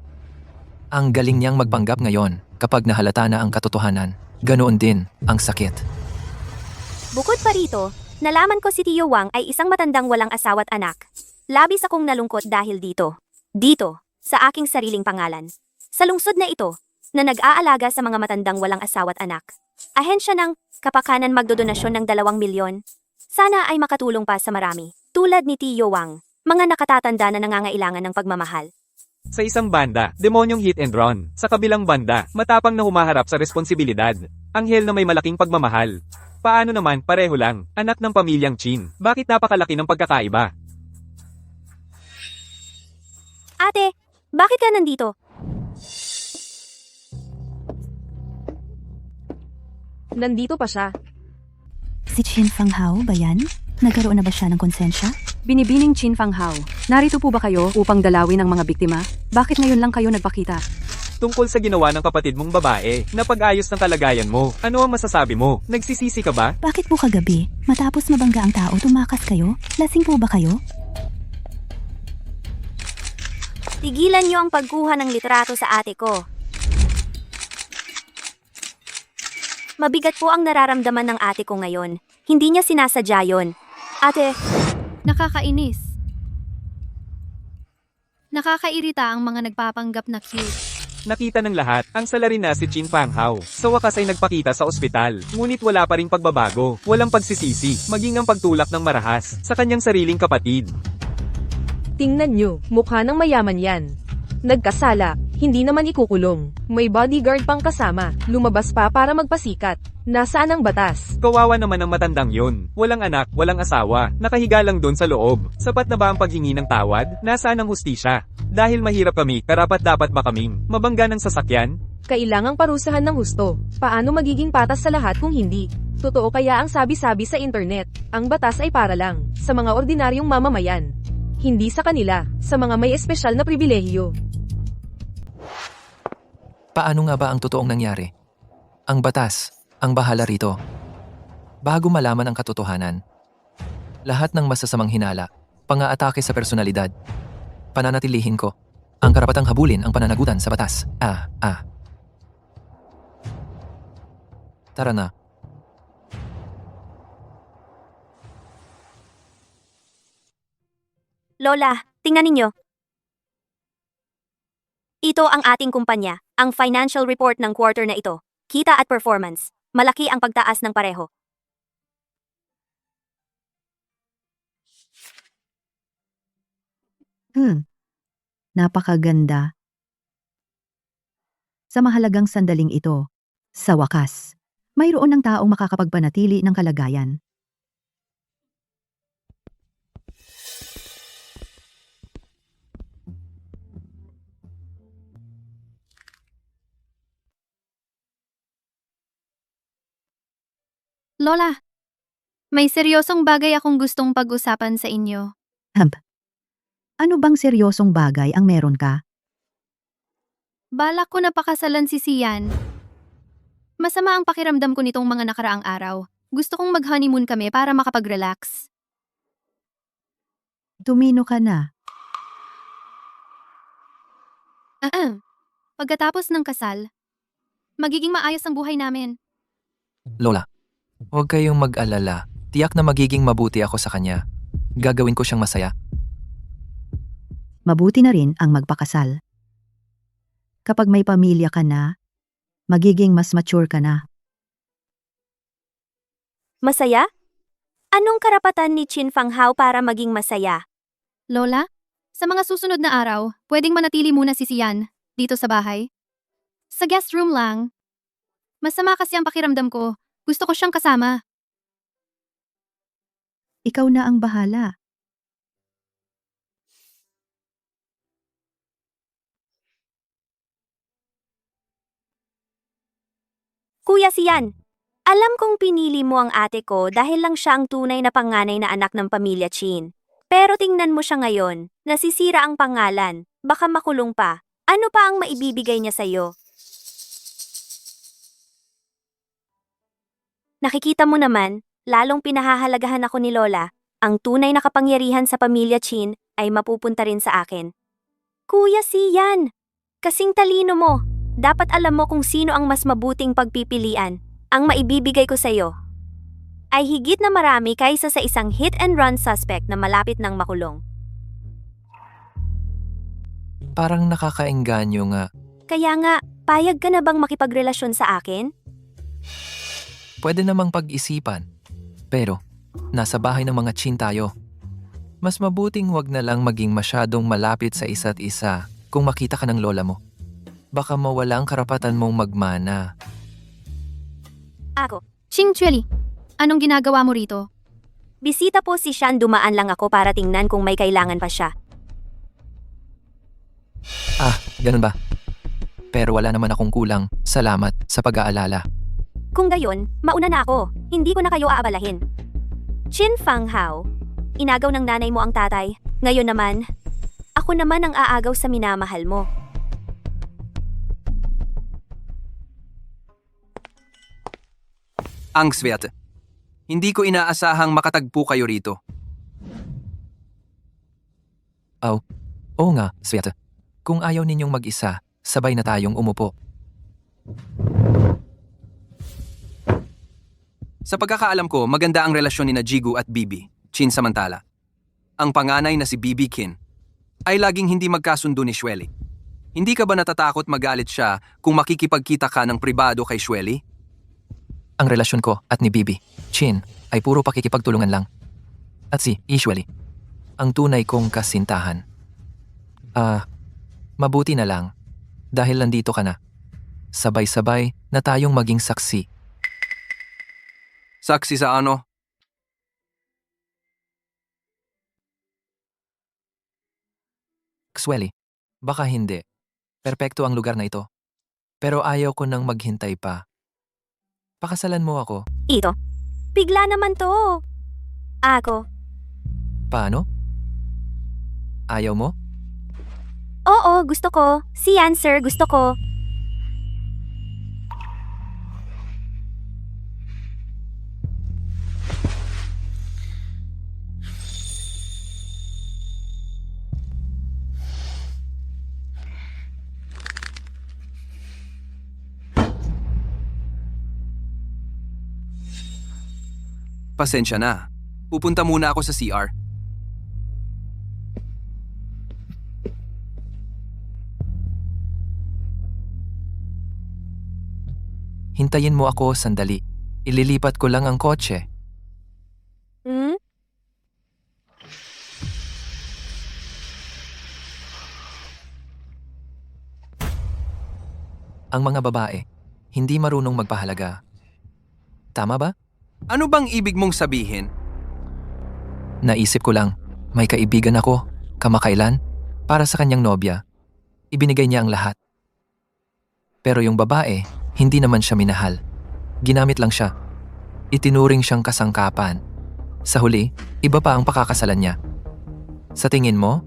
Ang galing niyang magpanggap ngayon kapag nahalata na ang katotohanan. Ganoon din ang sakit. Bukod pa rito, nalaman ko si Tio Wang ay isang matandang walang asawa't anak. Labis akong nalungkot dahil dito. Dito, sa aking sariling pangalan. Sa lungsod na ito, na nag-aalaga sa mga matandang walang asawa't anak. Ahensya ng kapakanan magdodonasyon ng 2 milyon. Sana ay makatulong pa sa marami. Tulad ni Tio Wang, mga nakatatanda na nangangailangan ng pagmamahal. Sa isang banda, demonyong hit and run. Sa kabilang banda, matapang na humaharap sa responsibilidad. Anghel na may malaking pagmamahal. Paano naman, pareho lang, anak ng pamilyang Chin. Bakit napakalaki ng pagkakaiba? Ate, bakit ka nandito? Nandito pa siya. Si Chin Fang Hao ba yan? Nagkaroon na ba siya ng konsensya? Binibining Chin Fang Hao, narito po ba kayo upang dalawin ang mga biktima? Bakit ngayon lang kayo nagpakita? Tungkol sa ginawa ng kapatid mong babae, na pag-ayos ng kalagayan mo, ano ang masasabi mo? Nagsisisi ka ba? Bakit po kagabi, matapos mabangga ang tao, tumakas kayo? Lasing po ba kayo? Tigilan niyo ang pagkuha ng litrato sa ate ko. Mabigat po ang nararamdaman ng ate ko ngayon. Hindi niya sinasadya yon. Ate, Nakakainis. Nakakairita ang mga nagpapanggap na cute. Nakita ng lahat, ang salarin na si Chin Fang Hao. Sa wakas ay nagpakita sa ospital. Ngunit wala pa ring pagbabago, walang pagsisisi, maging ang pagtulak ng marahas sa kanyang sariling kapatid. Tingnan nyo, mukha ng mayaman yan. Nagkasala, hindi naman ikukulong. May bodyguard pang kasama, lumabas pa para magpasikat. Nasaan ang batas? Kawawa naman ang matandang yun. Walang anak, walang asawa, nakahiga lang doon sa loob. Sapat na ba ang paghingi ng tawad? Nasaan ang hustisya? Dahil mahirap kami, karapat-dapat makaming mabangga ng sasakyan? Kailangang parusahan ng husto. Paano magiging patas sa lahat kung hindi? Totoo kaya ang sabi-sabi sa internet, ang batas ay para lang sa mga ordinaryong mamamayan. Hindi sa kanila, sa mga may espesyal na pribilehiyo. Paano nga ba ang totoong nangyari? Ang batas, ang bahala rito. Bago malaman ang katotohanan, lahat ng masasamang hinala, pang-aatake sa personalidad, pananatilihin ko, ang karapatang habulin ang pananagutan sa batas. Tara na. Lola, tingnan ninyo. Ito ang ating kumpanya, ang financial report ng quarter na ito. Kita at performance. Malaki ang pagtaas ng pareho. Napakaganda. Sa mahalagang sandaling ito, sa wakas, mayroon ng taong makakapagpanatili ng kalagayan. Lola, may seryosong bagay akong gustong pag-usapan sa inyo. Ano bang seryosong bagay ang meron ka? Balak ko na pakasalan si Sian. Masama ang pakiramdam ko nitong mga nakaraang araw. Gusto kong mag-honeymoon kami para makapag-relax. Tumino ka na. Pagkatapos ng kasal, magiging maayos ang buhay namin. Lola, huwag kayong mag-alala. Tiyak na magiging mabuti ako sa kanya. Gagawin ko siyang masaya. Mabuti na rin ang magpakasal. Kapag may pamilya ka na, magiging mas mature ka na. Masaya? Anong karapatan ni Chin Fang Hao para maging masaya? Lola, sa mga susunod na araw, pwedeng manatili muna si Sian dito sa bahay. Sa guest room lang. Masama kasi ang pakiramdam ko. Gusto ko siyang kasama. Ikaw na ang bahala. Kuya Sian, alam kong pinili mo ang ate ko dahil lang siya ang tunay na panganay na anak ng pamilya Chin. Pero tingnan mo siya ngayon, nasisira ang pangalan, baka makulong pa. Ano pa ang maibibigay niya sa'yo? Nakikita mo naman, lalong pinahahalagahan ako ni Lola, ang tunay na kapangyarihan sa pamilya Chin ay mapupunta rin sa akin. Kuya Sian, kasing talino mo. Dapat alam mo kung sino ang mas mabuting pagpipilian. Ang maibibigay ko sa'yo ay higit na marami kaysa sa isang hit-and-run suspect na malapit ng makulong. Parang nakakaengganyo nga. Kaya nga, payag ka na bang makipagrelasyon sa akin? Pwede namang pag-isipan. Pero, nasa bahay ng mga Chin tayo. Mas mabuting wag na lang maging masyadong malapit sa isa't isa kung makita ka ng lola mo. Baka mawala ang karapatan mong magmana. Ako. Ching Chueli, anong ginagawa mo rito? Bisita po si Shan, dumaan lang ako para tingnan kung may kailangan pa siya. Ah, ganun ba? Pero wala naman akong kulang. Salamat sa pag-aalala. Kung gayon, mauna na ako. Hindi ko na kayo aabalahin. Chin Fang Hao, inagaw ng nanay mo ang tatay. Ngayon naman, ako naman ang aagaw sa minamahal mo. Ang Sviat. Hindi ko inaasahang makatagpo kayo rito. Oo nga, Sviat. Kung ayaw ninyong mag-isa, sabay na tayong umupo. Sa pagkakaalam ko, maganda ang relasyon ni na Jigu at Bibi, Chin samantala. Ang panganay na si Bibi Kin ay laging hindi magkasundo ni Xueli. Hindi ka ba natatakot magalit siya kung makikipagkita ka ng pribado kay Xueli? Ang relasyon ko at ni Bibi, Chin, ay puro pakikipagtulungan lang. At si Xueli, ang tunay kong kasintahan. Mabuti na lang dahil nandito ka na. Sabay-sabay na tayong maging saksi. Saksi sa ano? Xueli, baka hindi. Perpekto ang lugar na ito. Pero ayaw ko nang maghintay pa. Pakasalan mo ako. Ito. Bigla naman to. Ako. Paano? Ayaw mo? Oo, gusto ko. Sian, sir, gusto ko. Pasensya na. Pupunta muna ako sa CR. Hintayin mo ako sandali. Ililipat ko lang ang kotse. Hmm? Ang mga babae, hindi marunong magpahalaga. Tama ba? Ano bang ibig mong sabihin? Naisip ko lang, may kaibigan ako, kamakailan, para sa kanyang nobya. Ibinigay niya ang lahat. Pero yung babae, hindi naman siya minahal. Ginamit lang siya. Itinuring siyang kasangkapan. Sa huli, iba pa ang pakakasalan niya. Sa tingin mo?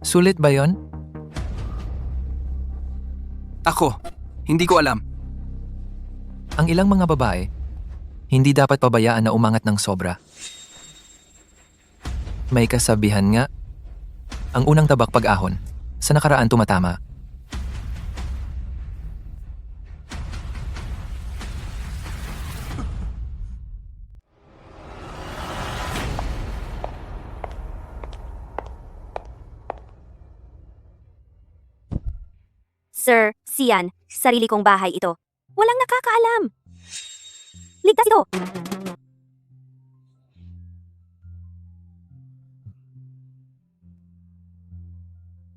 Sulit ba yon? Ako, hindi ko alam. Ang ilang mga babae, hindi dapat pabayaan na umangat ng sobra. May kasabihan nga, ang unang tabak pag-ahon, sa nakaraan tumatama. Sir, Sian, sarili kong bahay ito. Walang nakakaalam. Ligtas ito!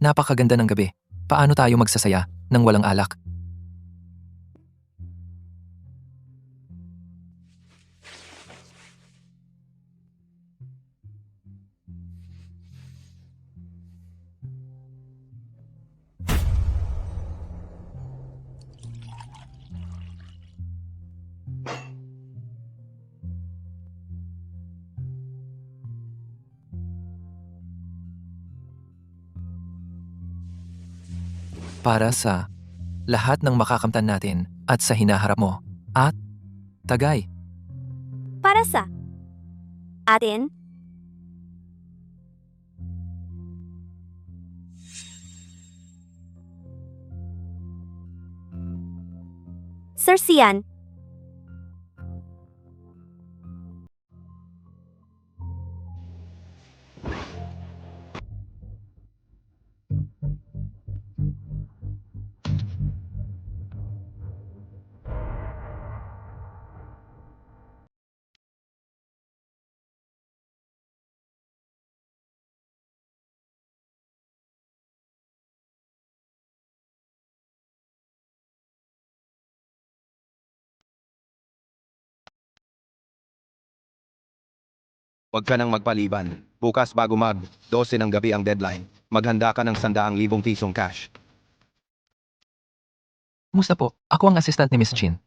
Napakaganda ng gabi. Paano tayo magsasaya nang walang alak? Para sa lahat ng makakamtan natin at sa hinaharap mo at Tagay. Para sa atin, Sir Sian, Huwag ka nang magpaliban. Bukas bago mag-12 ng gabi ang deadline, maghanda ka ng 100,000 pisong cash. Musta po? Ako ang assistant ni Miss Chin.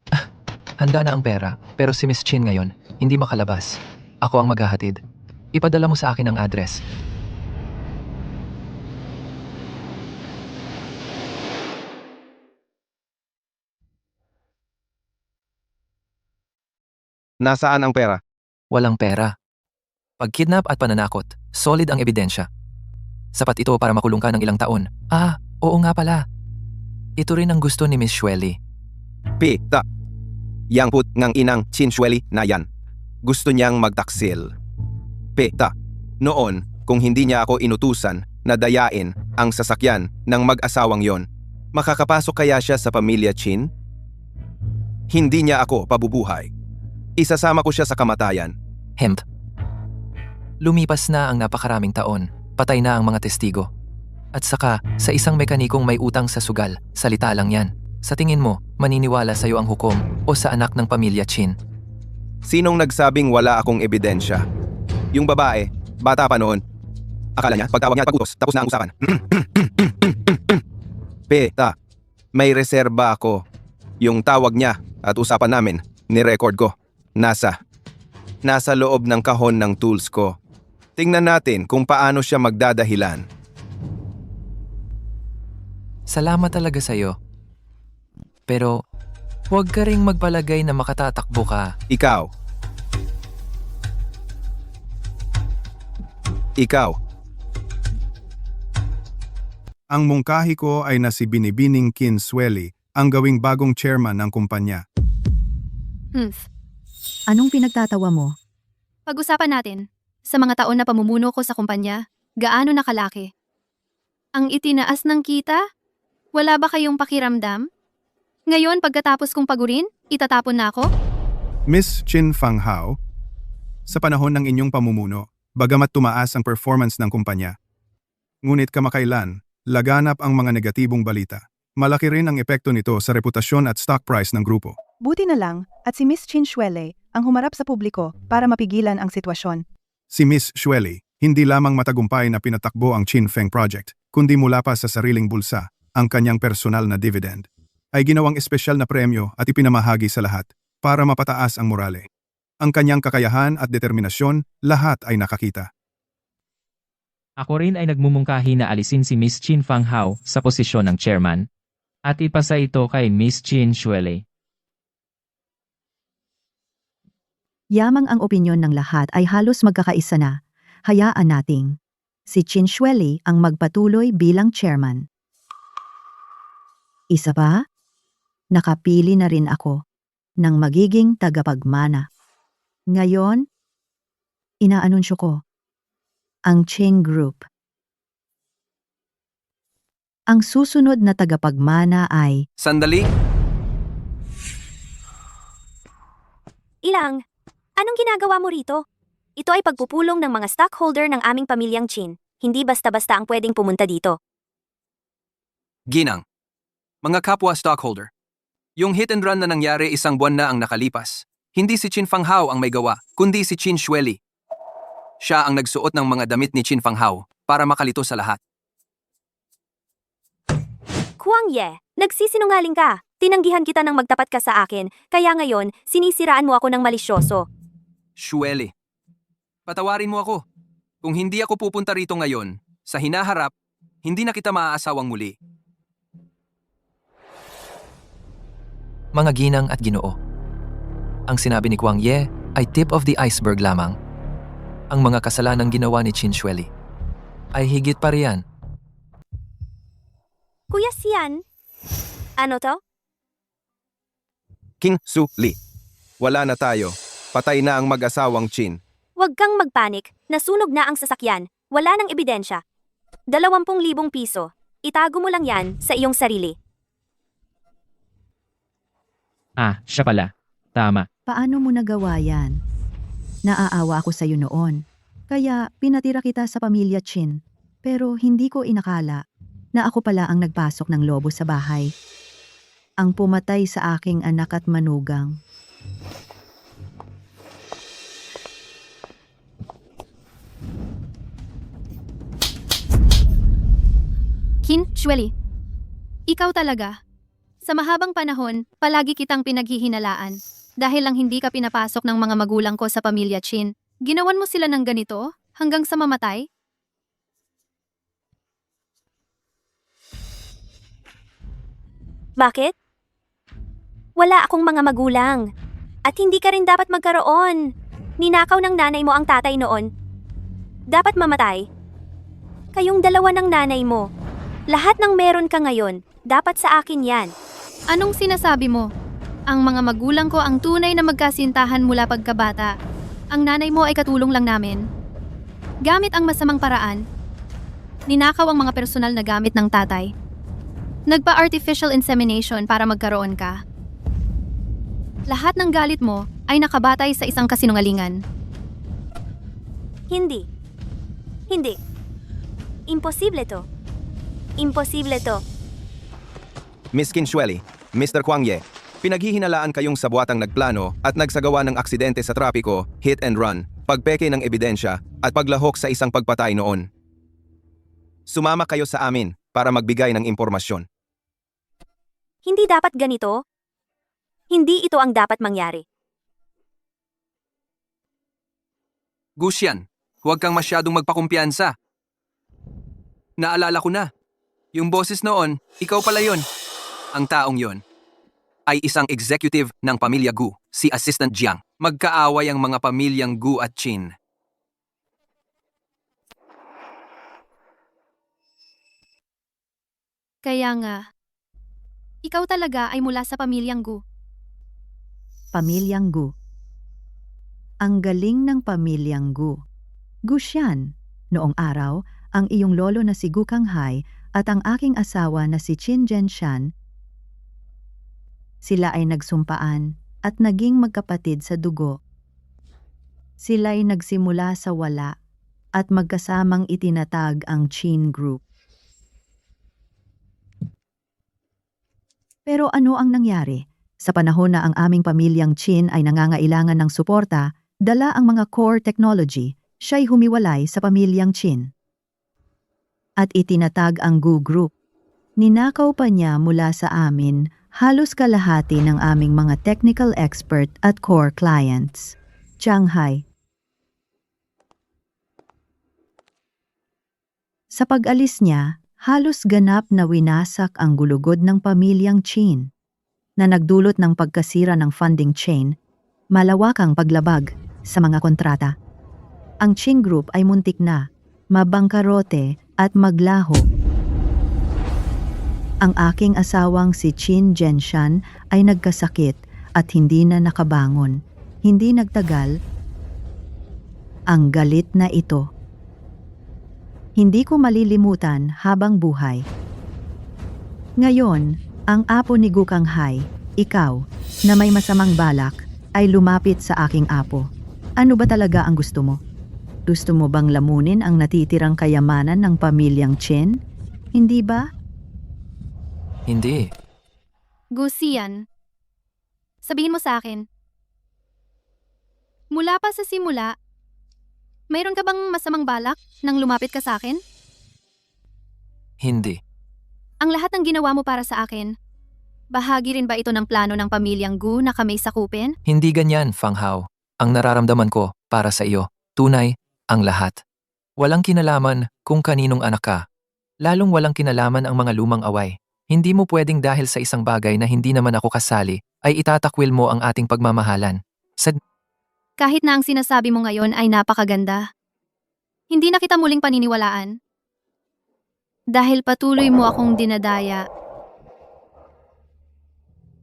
Handa na ang pera, pero si Miss Chin ngayon, hindi makalabas. Ako ang maghahatid. Ipadala mo sa akin ang address. Nasaan ang pera? Walang pera. Pagkidnap at pananakot, solid ang ebidensya. Sapat ito para makulong ka ng ilang taon. Ah, oo nga pala. Ito rin ang gusto ni Miss Shweli. Pita. Yang put ngang inang Chinchweli na yan. Gusto niyang magtaksil. Pita. Noon, kung hindi niya ako inutusan na dayain ang sasakyan ng mag-asawang yon, makakapasok kaya siya sa pamilya Chin? Hindi niya ako pabubuhay. Isasama ko siya sa kamatayan. Hemp. Lumipas na ang napakaraming taon, patay na ang mga testigo. At saka, sa isang mekanikong may utang sa sugal, salita lang yan. Sa tingin mo, maniniwala sa'yo ang hukom o sa anak ng pamilya Chin? Sinong nagsabing wala akong ebidensya? Yung babae, bata pa noon. Akala niya, pagtawag niya at pag-utos, tapos na ang usapan. Peta, may reserba ako. Yung tawag niya at usapan namin, ni-record ko. Nasa loob ng kahon ng tools ko. Tingnan natin kung paano siya magdadahilan. Salamat talaga sa'yo. Pero, huwag ka ring magpalagay na makatatakbo ka. Ikaw. Ang mungkahi ko ay na si Binibining Kinsweli, ang gawing bagong chairman ng kumpanya. Anong pinagtatawa mo? Pag-usapan natin, sa mga taon na pamumuno ko sa kumpanya, gaano nakalaki? Ang itinaas ng kita? Wala ba kayong pakiramdam? Ngayon, pagkatapos kong pagurin, itatapon na ako? Miss Chin Fang Hao, sa panahon ng inyong pamumuno, bagamat tumaas ang performance ng kumpanya, ngunit kamakailan, laganap ang mga negatibong balita. Malaki rin ang epekto nito sa reputasyon at stock price ng grupo. Buti na lang at si Miss Chin Shwele ang humarap sa publiko para mapigilan ang sitwasyon. Si Miss Shweli, hindi lamang matagumpay na pinatakbo ang Chin Feng Project, kundi mula pa sa sariling bulsa, ang kanyang personal na dividend, ay ginawang espesyal na premyo at ipinamahagi sa lahat para mapataas ang morale. Ang kanyang kakayahan at determinasyon, lahat ay nakakita. Ako rin ay nagmumungkahi na alisin si Miss Chin Fang Hao sa posisyon ng chairman at ipasa ito kay Miss Chin Shueli. Yamang ang opinyon ng lahat ay halos magkakaisa na. Hayaan nating si Chin Shueli ang magpatuloy bilang chairman. Isa pa, nakapili na rin ako ng magiging tagapagmana. Ngayon, inaanunsyo ko ang Ching Group. Ang susunod na tagapagmana ay Sandali! Ilang, anong ginagawa mo rito? Ito ay pagpupulong ng mga stockholder ng aming pamilyang Chin. Hindi basta-basta ang pwedeng pumunta dito. Ginang. Mga kapwa stockholder. Yung hit and run na nangyari isang buwan na ang nakalipas. Hindi si Chin Fang Hao ang may gawa, kundi si Chin Shueli. Siya ang nagsuot ng mga damit ni Chin Fang Hao para makalito sa lahat. Kuang Ye, nagsisinungaling ka. Tinanggihan kita ng magtapat ka sa akin, kaya ngayon, sinisiraan mo ako ng malisyoso. Shueli. Patawarin mo ako. Kung hindi ako pupunta rito ngayon, sa hinaharap, hindi na kita maaasawang muli. Mga ginang at ginoo. Ang sinabi ni Kuang Ye ay tip of the iceberg lamang. Ang mga kasalanang ginawa ni Chin Shueli ay higit pa riyan. Kuya Sian, ano to? King Su Li. Wala na tayo. Patay na ang mag-asawang Chin. Huwag kang magpanik, nasunog na ang sasakyan, wala nang ebidensya. 20,000 piso, itago mo lang yan sa iyong sarili. Ah, siya pala. Tama. paano mo nagawa yan? Naaawa ako sa iyo noon. Kaya pinatira kita sa pamilya Chin. Pero hindi ko inakala na ako pala ang nagpasok ng lobo sa bahay. Ang pumatay sa aking anak at manugang. Qin Shueli, ikaw talaga. Sa mahabang panahon, palagi kitang pinaghihinalaan. Dahil lang hindi ka pinapasok ng mga magulang ko sa pamilya Chin. Ginawan mo sila ng ganito hanggang sa mamatay? Bakit? Wala akong mga magulang. At hindi ka rin dapat magkaroon. Ninakaw ng nanay mo ang tatay noon. Dapat mamatay. Kayong dalawa ng nanay mo. Lahat ng meron ka ngayon, dapat sa akin yan. Anong sinasabi mo? Ang mga magulang ko ang tunay na magkasintahan mula pagkabata. Ang nanay mo ay katulong lang namin. Gamit ang masamang paraan, ninakaw ang mga personal na gamit ng tatay. Nagpa-artificial insemination para magkaroon ka. Lahat ng galit mo ay nakabatay sa isang kasinungalingan. Hindi. Hindi. Imposible to. Imposible to. Miss Kinshueli, Mr. Kuang Ye, pinaghihinalaan kayong sabuatang nagplano at nagsagawa ng aksidente sa trapiko, hit and run, pagpeke ng ebidensya at paglahok sa isang pagpatay noon. Sumama kayo sa amin para magbigay ng impormasyon. Hindi dapat ganito. Hindi ito ang dapat mangyari. Gusian, huwag kang masyadong magpakumpiyansa. Naalala ko na. Yung boses noon, ikaw pala yon. Ang taong yon ay isang executive ng pamilya Gu, si Assistant Jiang. Magkaaway ang mga pamilyang Gu at Chin. Kaya nga, ikaw talaga ay mula sa pamilyang Gu. Pamilyang Gu. Ang galing ng pamilyang Gu. Gusian, noong araw, ang iyong lolo na si Gu Kanghai at ang aking asawa na si Qin Zhenshan, sila ay nagsumpaan at naging magkapatid sa dugo. Sila'y nagsimula sa wala at magkasamang itinatag ang Qin Group. Pero ano ang nangyari? Sa panahon na ang aming pamilyang Qin ay nangangailangan ng suporta, dala ang mga core technology, siya'y humiwalay sa pamilyang Qin. At itinatag ang Gu Group. Ninakaw pa niya mula sa amin halos kalahati ng aming mga technical expert at core clients. Shanghai. Sa pag-alis niya, halos ganap na winasak ang gulugod ng pamilyang Chin, na nagdulot ng pagkasira ng funding chain, malawakang paglabag sa mga kontrata. Ang Chin Group ay muntik na, mabangkarote at maglaho. Ang aking asawang si Chin Zhenshan ay nagkasakit at hindi na nakabangon. Hindi nagtagal, ang galit na ito. Hindi ko malilimutan habang buhay. Ngayon, ang apo ni Gukang Hai, ikaw, na may masamang balak, ay lumapit sa aking apo. Ano ba talaga ang gusto mo? Gusto mo bang lamunin ang natitirang kayamanan ng pamilyang Chen? Hindi ba? Hindi. Gu Xian, sabihin mo sa akin. Mula pa sa simula, mayroon ka bang masamang balak nang lumapit ka sa akin? Hindi. Ang lahat ng ginawa mo para sa akin, bahagi rin ba ito ng plano ng pamilyang Gu na kami sakupin? Hindi ganyan, Fang Hao. Ang nararamdaman ko para sa iyo, tunay, ang lahat. Walang kinalaman kung kaninong anak ka. Lalong walang kinalaman ang mga lumang away. Hindi mo pwedeng dahil sa isang bagay na hindi naman ako kasali, ay itatakwil mo ang ating pagmamahalan. Kahit na ang sinasabi mo ngayon ay napakaganda. Hindi na kita muling paniniwalaan. Dahil patuloy mo akong dinadaya.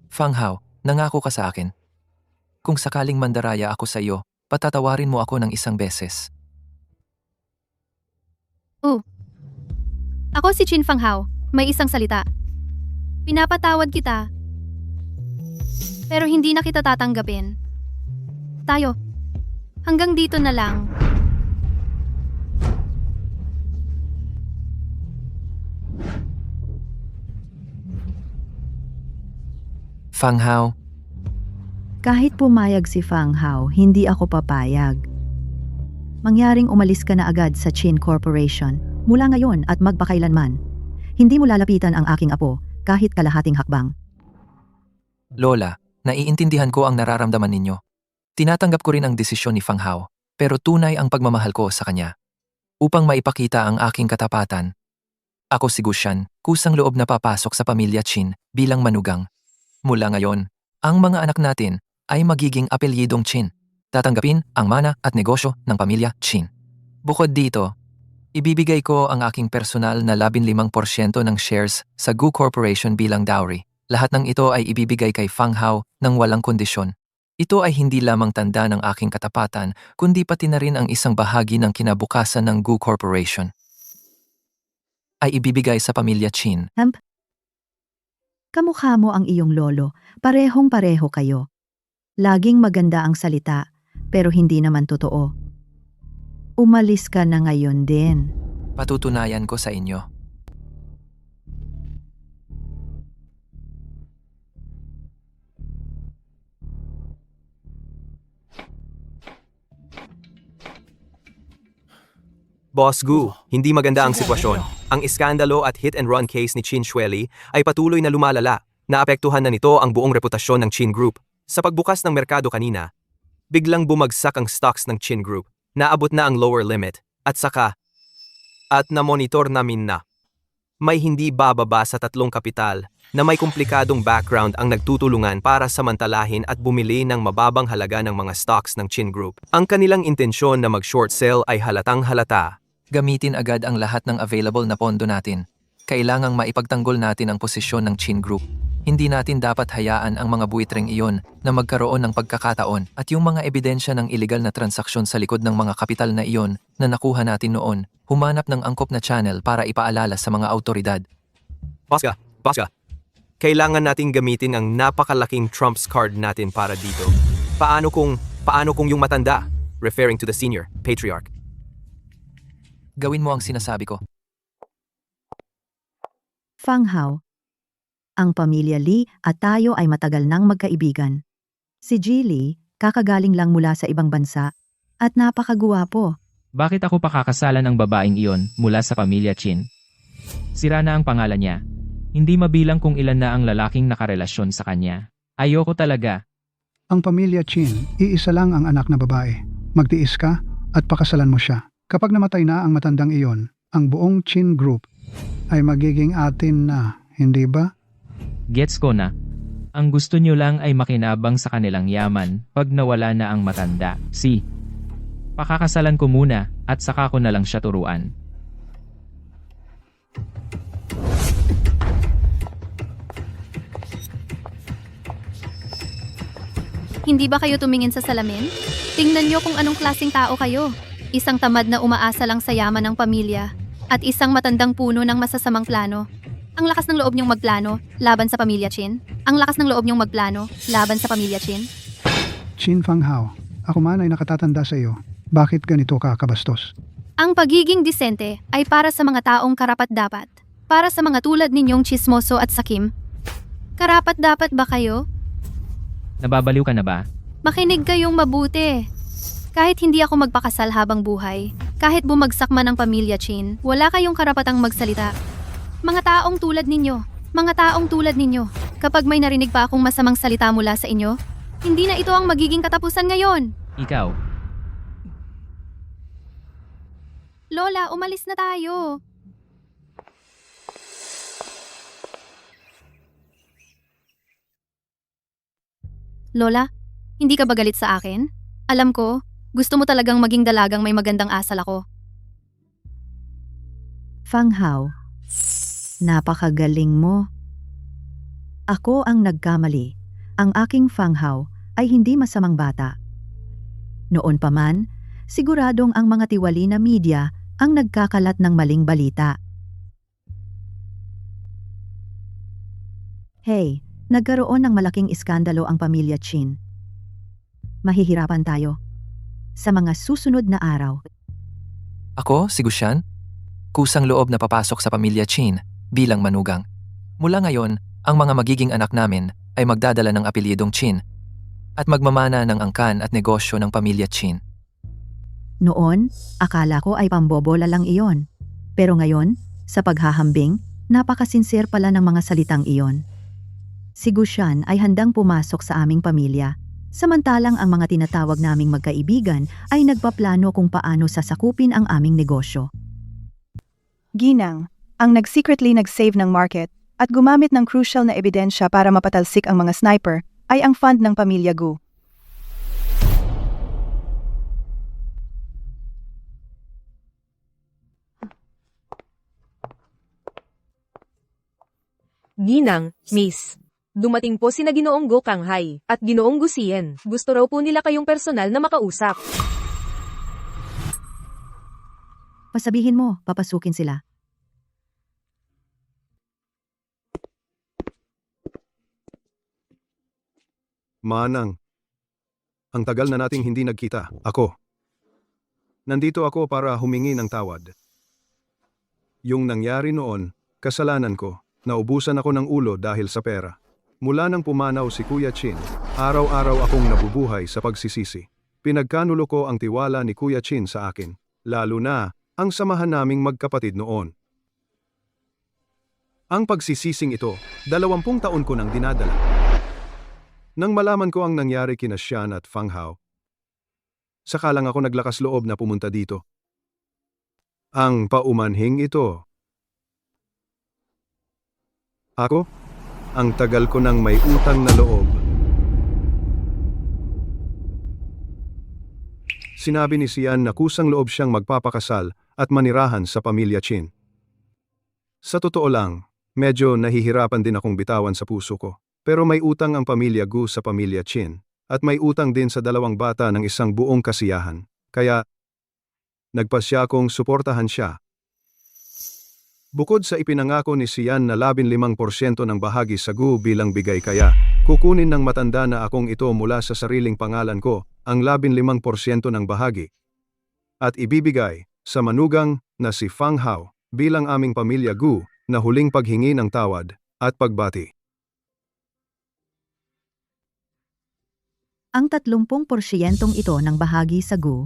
Fang Hao, nangako ka sa akin. Kung sakaling mandaraya ako sa iyo, patatawarin mo ako ng isang beses. Ako si Chin Fang Hao, may isang salita. Pinapatawad kita. Pero hindi na kita tatanggapin. Tayo. Hanggang dito na lang. Fang Hao, Kahit pumayag si Fang Hao, hindi ako papayag. Mangyaring umalis ka na agad sa Chin Corporation mula ngayon at magpakailanman. Hindi mo lalapitan ang aking apo kahit kalahating hakbang. Lola, naiintindihan ko ang nararamdaman ninyo. Tinatanggap ko rin ang desisyon ni Fang Hao, pero tunay ang pagmamahal ko sa kanya. Upang maipakita ang aking katapatan, ako si Gushan, kusang loob na papasok sa pamilya Chin bilang manugang. Mula ngayon, ang mga anak natin ay magiging apelyidong Chin. Tatanggapin ang mana at negosyo ng pamilya Chin. Bukod dito, ibibigay ko ang aking personal na 15% ng shares sa Gu Corporation bilang dowry. Lahat ng ito ay ibibigay kay Fang Hao ng walang kondisyon. Ito ay hindi lamang tanda ng aking katapatan, kundi pati na rin ang isang bahagi ng kinabukasan ng Gu Corporation. Ay ibibigay sa pamilya Chin. Kamukha mo ang iyong lolo, parehong-pareho kayo. Laging maganda ang salita, pero hindi naman totoo. Umalis ka na ngayon din. Patutunayan ko sa inyo. Boss Gu, hindi maganda ang sitwasyon. Ang iskandalo at hit-and-run case ni Chin Shueli ay patuloy na lumalala. Naapektuhan na nito ang buong reputasyon ng Chin Group. Sa pagbukas ng merkado kanina, biglang bumagsak ang stocks ng Chin Group. Naabot na ang lower limit. At na-monitor namin na may hindi bababa sa 3 kapital na may komplikadong background ang nagtutulungan para samantalahin at bumili ng mababang halaga ng mga stocks ng Chin Group. Ang kanilang intensyon na mag-short sale ay halatang halata. Gamitin agad ang lahat ng available na pondo natin. Kailangang maipagtanggol natin ang posisyon ng Chin Group. Hindi natin dapat hayaan ang mga buitreng iyon na magkaroon ng pagkakataon at yung mga ebidensya ng iligal na transaksyon sa likod ng mga kapital na iyon na nakuha natin noon, humanap ng angkop na channel para ipaalala sa mga autoridad. Pasca, kailangan nating gamitin ang napakalaking trumps card natin para dito. Paano kung yung matanda, referring to the senior patriarch? Gawin mo ang sinasabi ko. Fang Hao, ang pamilya Li at tayo ay matagal nang magkaibigan. Si Ji Li, kakagaling lang mula sa ibang bansa, at napakaguwapo. Bakit ako pakakasalan ng babaeng iyon mula sa pamilya Chin? Sira na ang pangalan niya. Hindi mabilang kung ilan na ang lalaking nakarelasyon sa kanya. Ayoko talaga. Ang pamilya Chin, iisa lang ang anak na babae. Magtiis ka at pakasalan mo siya. Kapag namatay na ang matandang iyon, ang buong Chin Group ay magiging atin na, hindi ba? Gets ko na. Ang gusto nyo lang ay makinabang sa kanilang yaman pag nawala na ang matanda. Pakakasalan ko muna at saka ko na lang siya turuan. Hindi ba kayo tumingin sa salamin? Tingnan nyo kung anong klaseng tao kayo. Isang tamad na umaasa lang sa yaman ng pamilya at isang matandang puno ng masasamang plano. Ang lakas ng loob niyong magplano laban sa pamilya Chin. Ang lakas ng loob niyong magplano laban sa pamilya Chin. Chin Fang Hao, ako man ay nakatatanda sa iyo. Bakit ganito ka kabastos? Ang pagiging disente ay para sa mga taong karapat-dapat. Para sa mga tulad ninyong chismoso at sakim. Karapat-dapat ba kayo? Nababaliw ka na ba? Makinig kayong mabuti. Kahit hindi ako magpakasal habang buhay, kahit bumagsak man ang pamilya Chin, wala kayong karapatang magsalita. Mga taong tulad ninyo, kapag may narinig pa akong masamang salita mula sa inyo, hindi na ito ang magiging katapusan ngayon. Ikaw. Lola, umalis na tayo. Lola, hindi ka ba galit sa akin? Alam ko, gusto mo talagang maging dalagang may magandang asal ako. Fang Hao, napakagaling mo. Ako ang nagkamali. Ang aking Fang Hao ay hindi masamang bata. Noon pa man, siguradong ang mga tiwali na media ang nagkakalat ng maling balita. Hey, nagkaroon ng malaking iskandalo ang pamilya Chin. Mahihirapan tayo sa mga susunod na araw. Ako, si Gushan? Kusang loob na papasok sa pamilya Chin bilang manugang. Mula ngayon, ang mga magiging anak namin ay magdadala ng apelyidong Chin at magmamana ng angkan at negosyo ng pamilya Chin. Noon, akala ko ay pambobola lang iyon. Pero ngayon, sa paghahambing, napakasincere pala ng mga salitang iyon. Si Gushan ay handang pumasok sa aming pamilya, samantalang ang mga tinatawag naming magkaibigan ay nagpaplano kung paano sasakupin ang aming negosyo. Ginang, ang nag-secretly nag-save ng market at gumamit ng crucial na ebidensya para mapatalsik ang mga sniper ay ang fund ng pamilya Gu. Ginang, Miss. Dumating po sina Ginoong Go Kanghay at Ginoong Gusien. Gusto raw po nila kayong personal na makausap. Pasabihin mo, papasukin sila. Manang, ang tagal na nating hindi nagkita. Nandito ako para humingi ng tawad. Yung nangyari noon, kasalanan ko. Naubusan ako ng ulo dahil sa pera. Mula nang pumanaw si Kuya Chin, araw-araw akong nabubuhay sa pagsisisi. Pinagkanulo ko ang tiwala ni Kuya Chin sa akin, lalo na ang samahan naming magkapatid noon. Ang pagsisising ito, 20 taon ko nang dinadala. Nang malaman ko ang nangyari kina Sian at Fang Hao, saka lang ako naglakas loob na pumunta dito. Ang paumanhing ito. Ako? Ang tagal ko nang may utang na loob. Sinabi ni Sian na kusang loob siyang magpapakasal at manirahan sa pamilya Chin. Sa totoo lang, medyo nahihirapan din akong bitawan sa puso ko. Pero may utang ang pamilya Gu sa pamilya Chin at may utang din sa 2 bata ng isang buong kasiyahan. Kaya, nagpasya akong suportahan siya. Bukod sa ipinangako ni Sian na 15% ng bahagi sa Gu bilang bigay kaya, kukunin ng matanda na akong ito mula sa sariling pangalan ko ang 15% ng bahagi at ibibigay sa manugang na si Fang Hao bilang aming pamilya Gu na huling paghingi ng tawad at pagbati. Ang 30% ito ng bahagi sa Gu,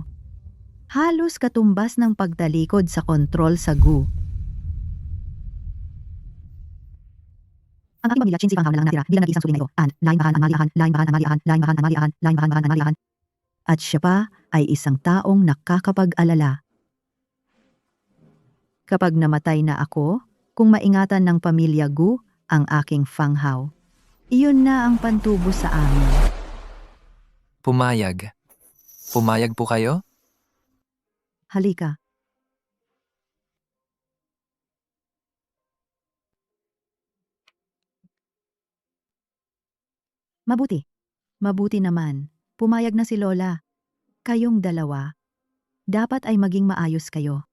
halos katumbas ng pagtalikod sa kontrol sa Gu. Ang aking pamilya, Chin si Fang Hao na lang ang natira, bilang nag-iisang suling na ito. Laing bahan ang maliahan, laing bahan ang maliahan, laing bahan ang maliahan, laing bahan ang maliahan. At siya pa ay isang taong nakakapag-alala. Kapag namatay na ako, kung maingatan ng pamilya Gu ang aking Fang Hao, iyon na ang pantubo sa amin. Pumayag. Pumayag po kayo? Halika. Mabuti. Mabuti naman. Pumayag na si Lola. Kayong dalawa, dapat ay maging maayos kayo.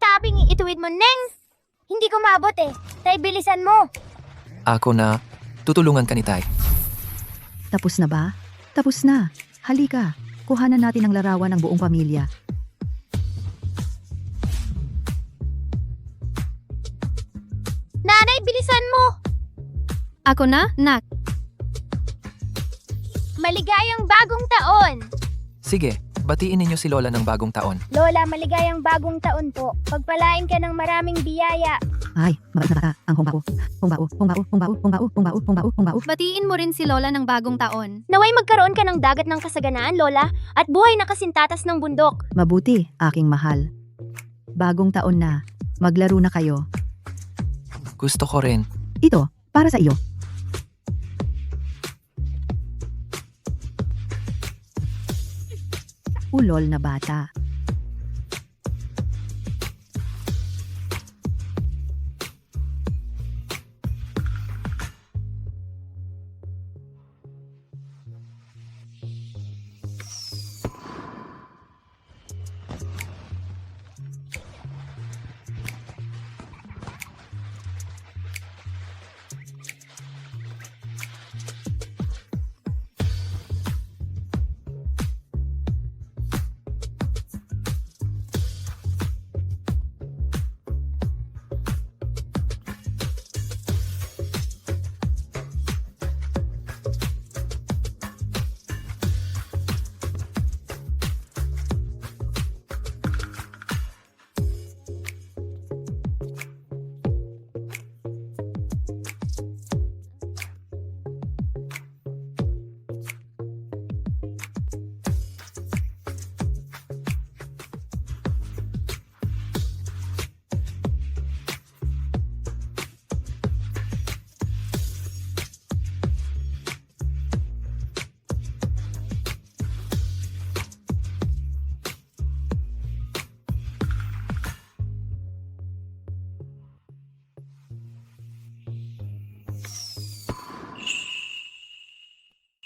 Tabingi, ituwid mo, Neng! Hindi ko maabot eh. Tay, bilisan mo. Ako na. Tutulungan ka ni Tay. Tapos na ba? Tapos na. Halika. Kuhanan natin ang larawan ng buong pamilya. Nanay, bilisan mo! Ako na, Nak. Maligayang bagong taon! Sige, batiin ninyo si Lola ng bagong taon. Lola, maligayang bagong taon po. Pagpalain ka ng maraming biyaya. Ay, mabait na bata. Ang hongbao. Hongbao, hongbao, hongbao, hongbao, hongbao, hongbao, hongbao. Batiin mo rin si Lola ng bagong taon. Naway magkaroon ka ng dagat ng kasaganaan, Lola, at buhay na kasintatas ng bundok. Mabuti, aking mahal. Bagong taon na. Maglaro na kayo. Gusto ko rin. Ito, para sa iyo. Ulol na bata.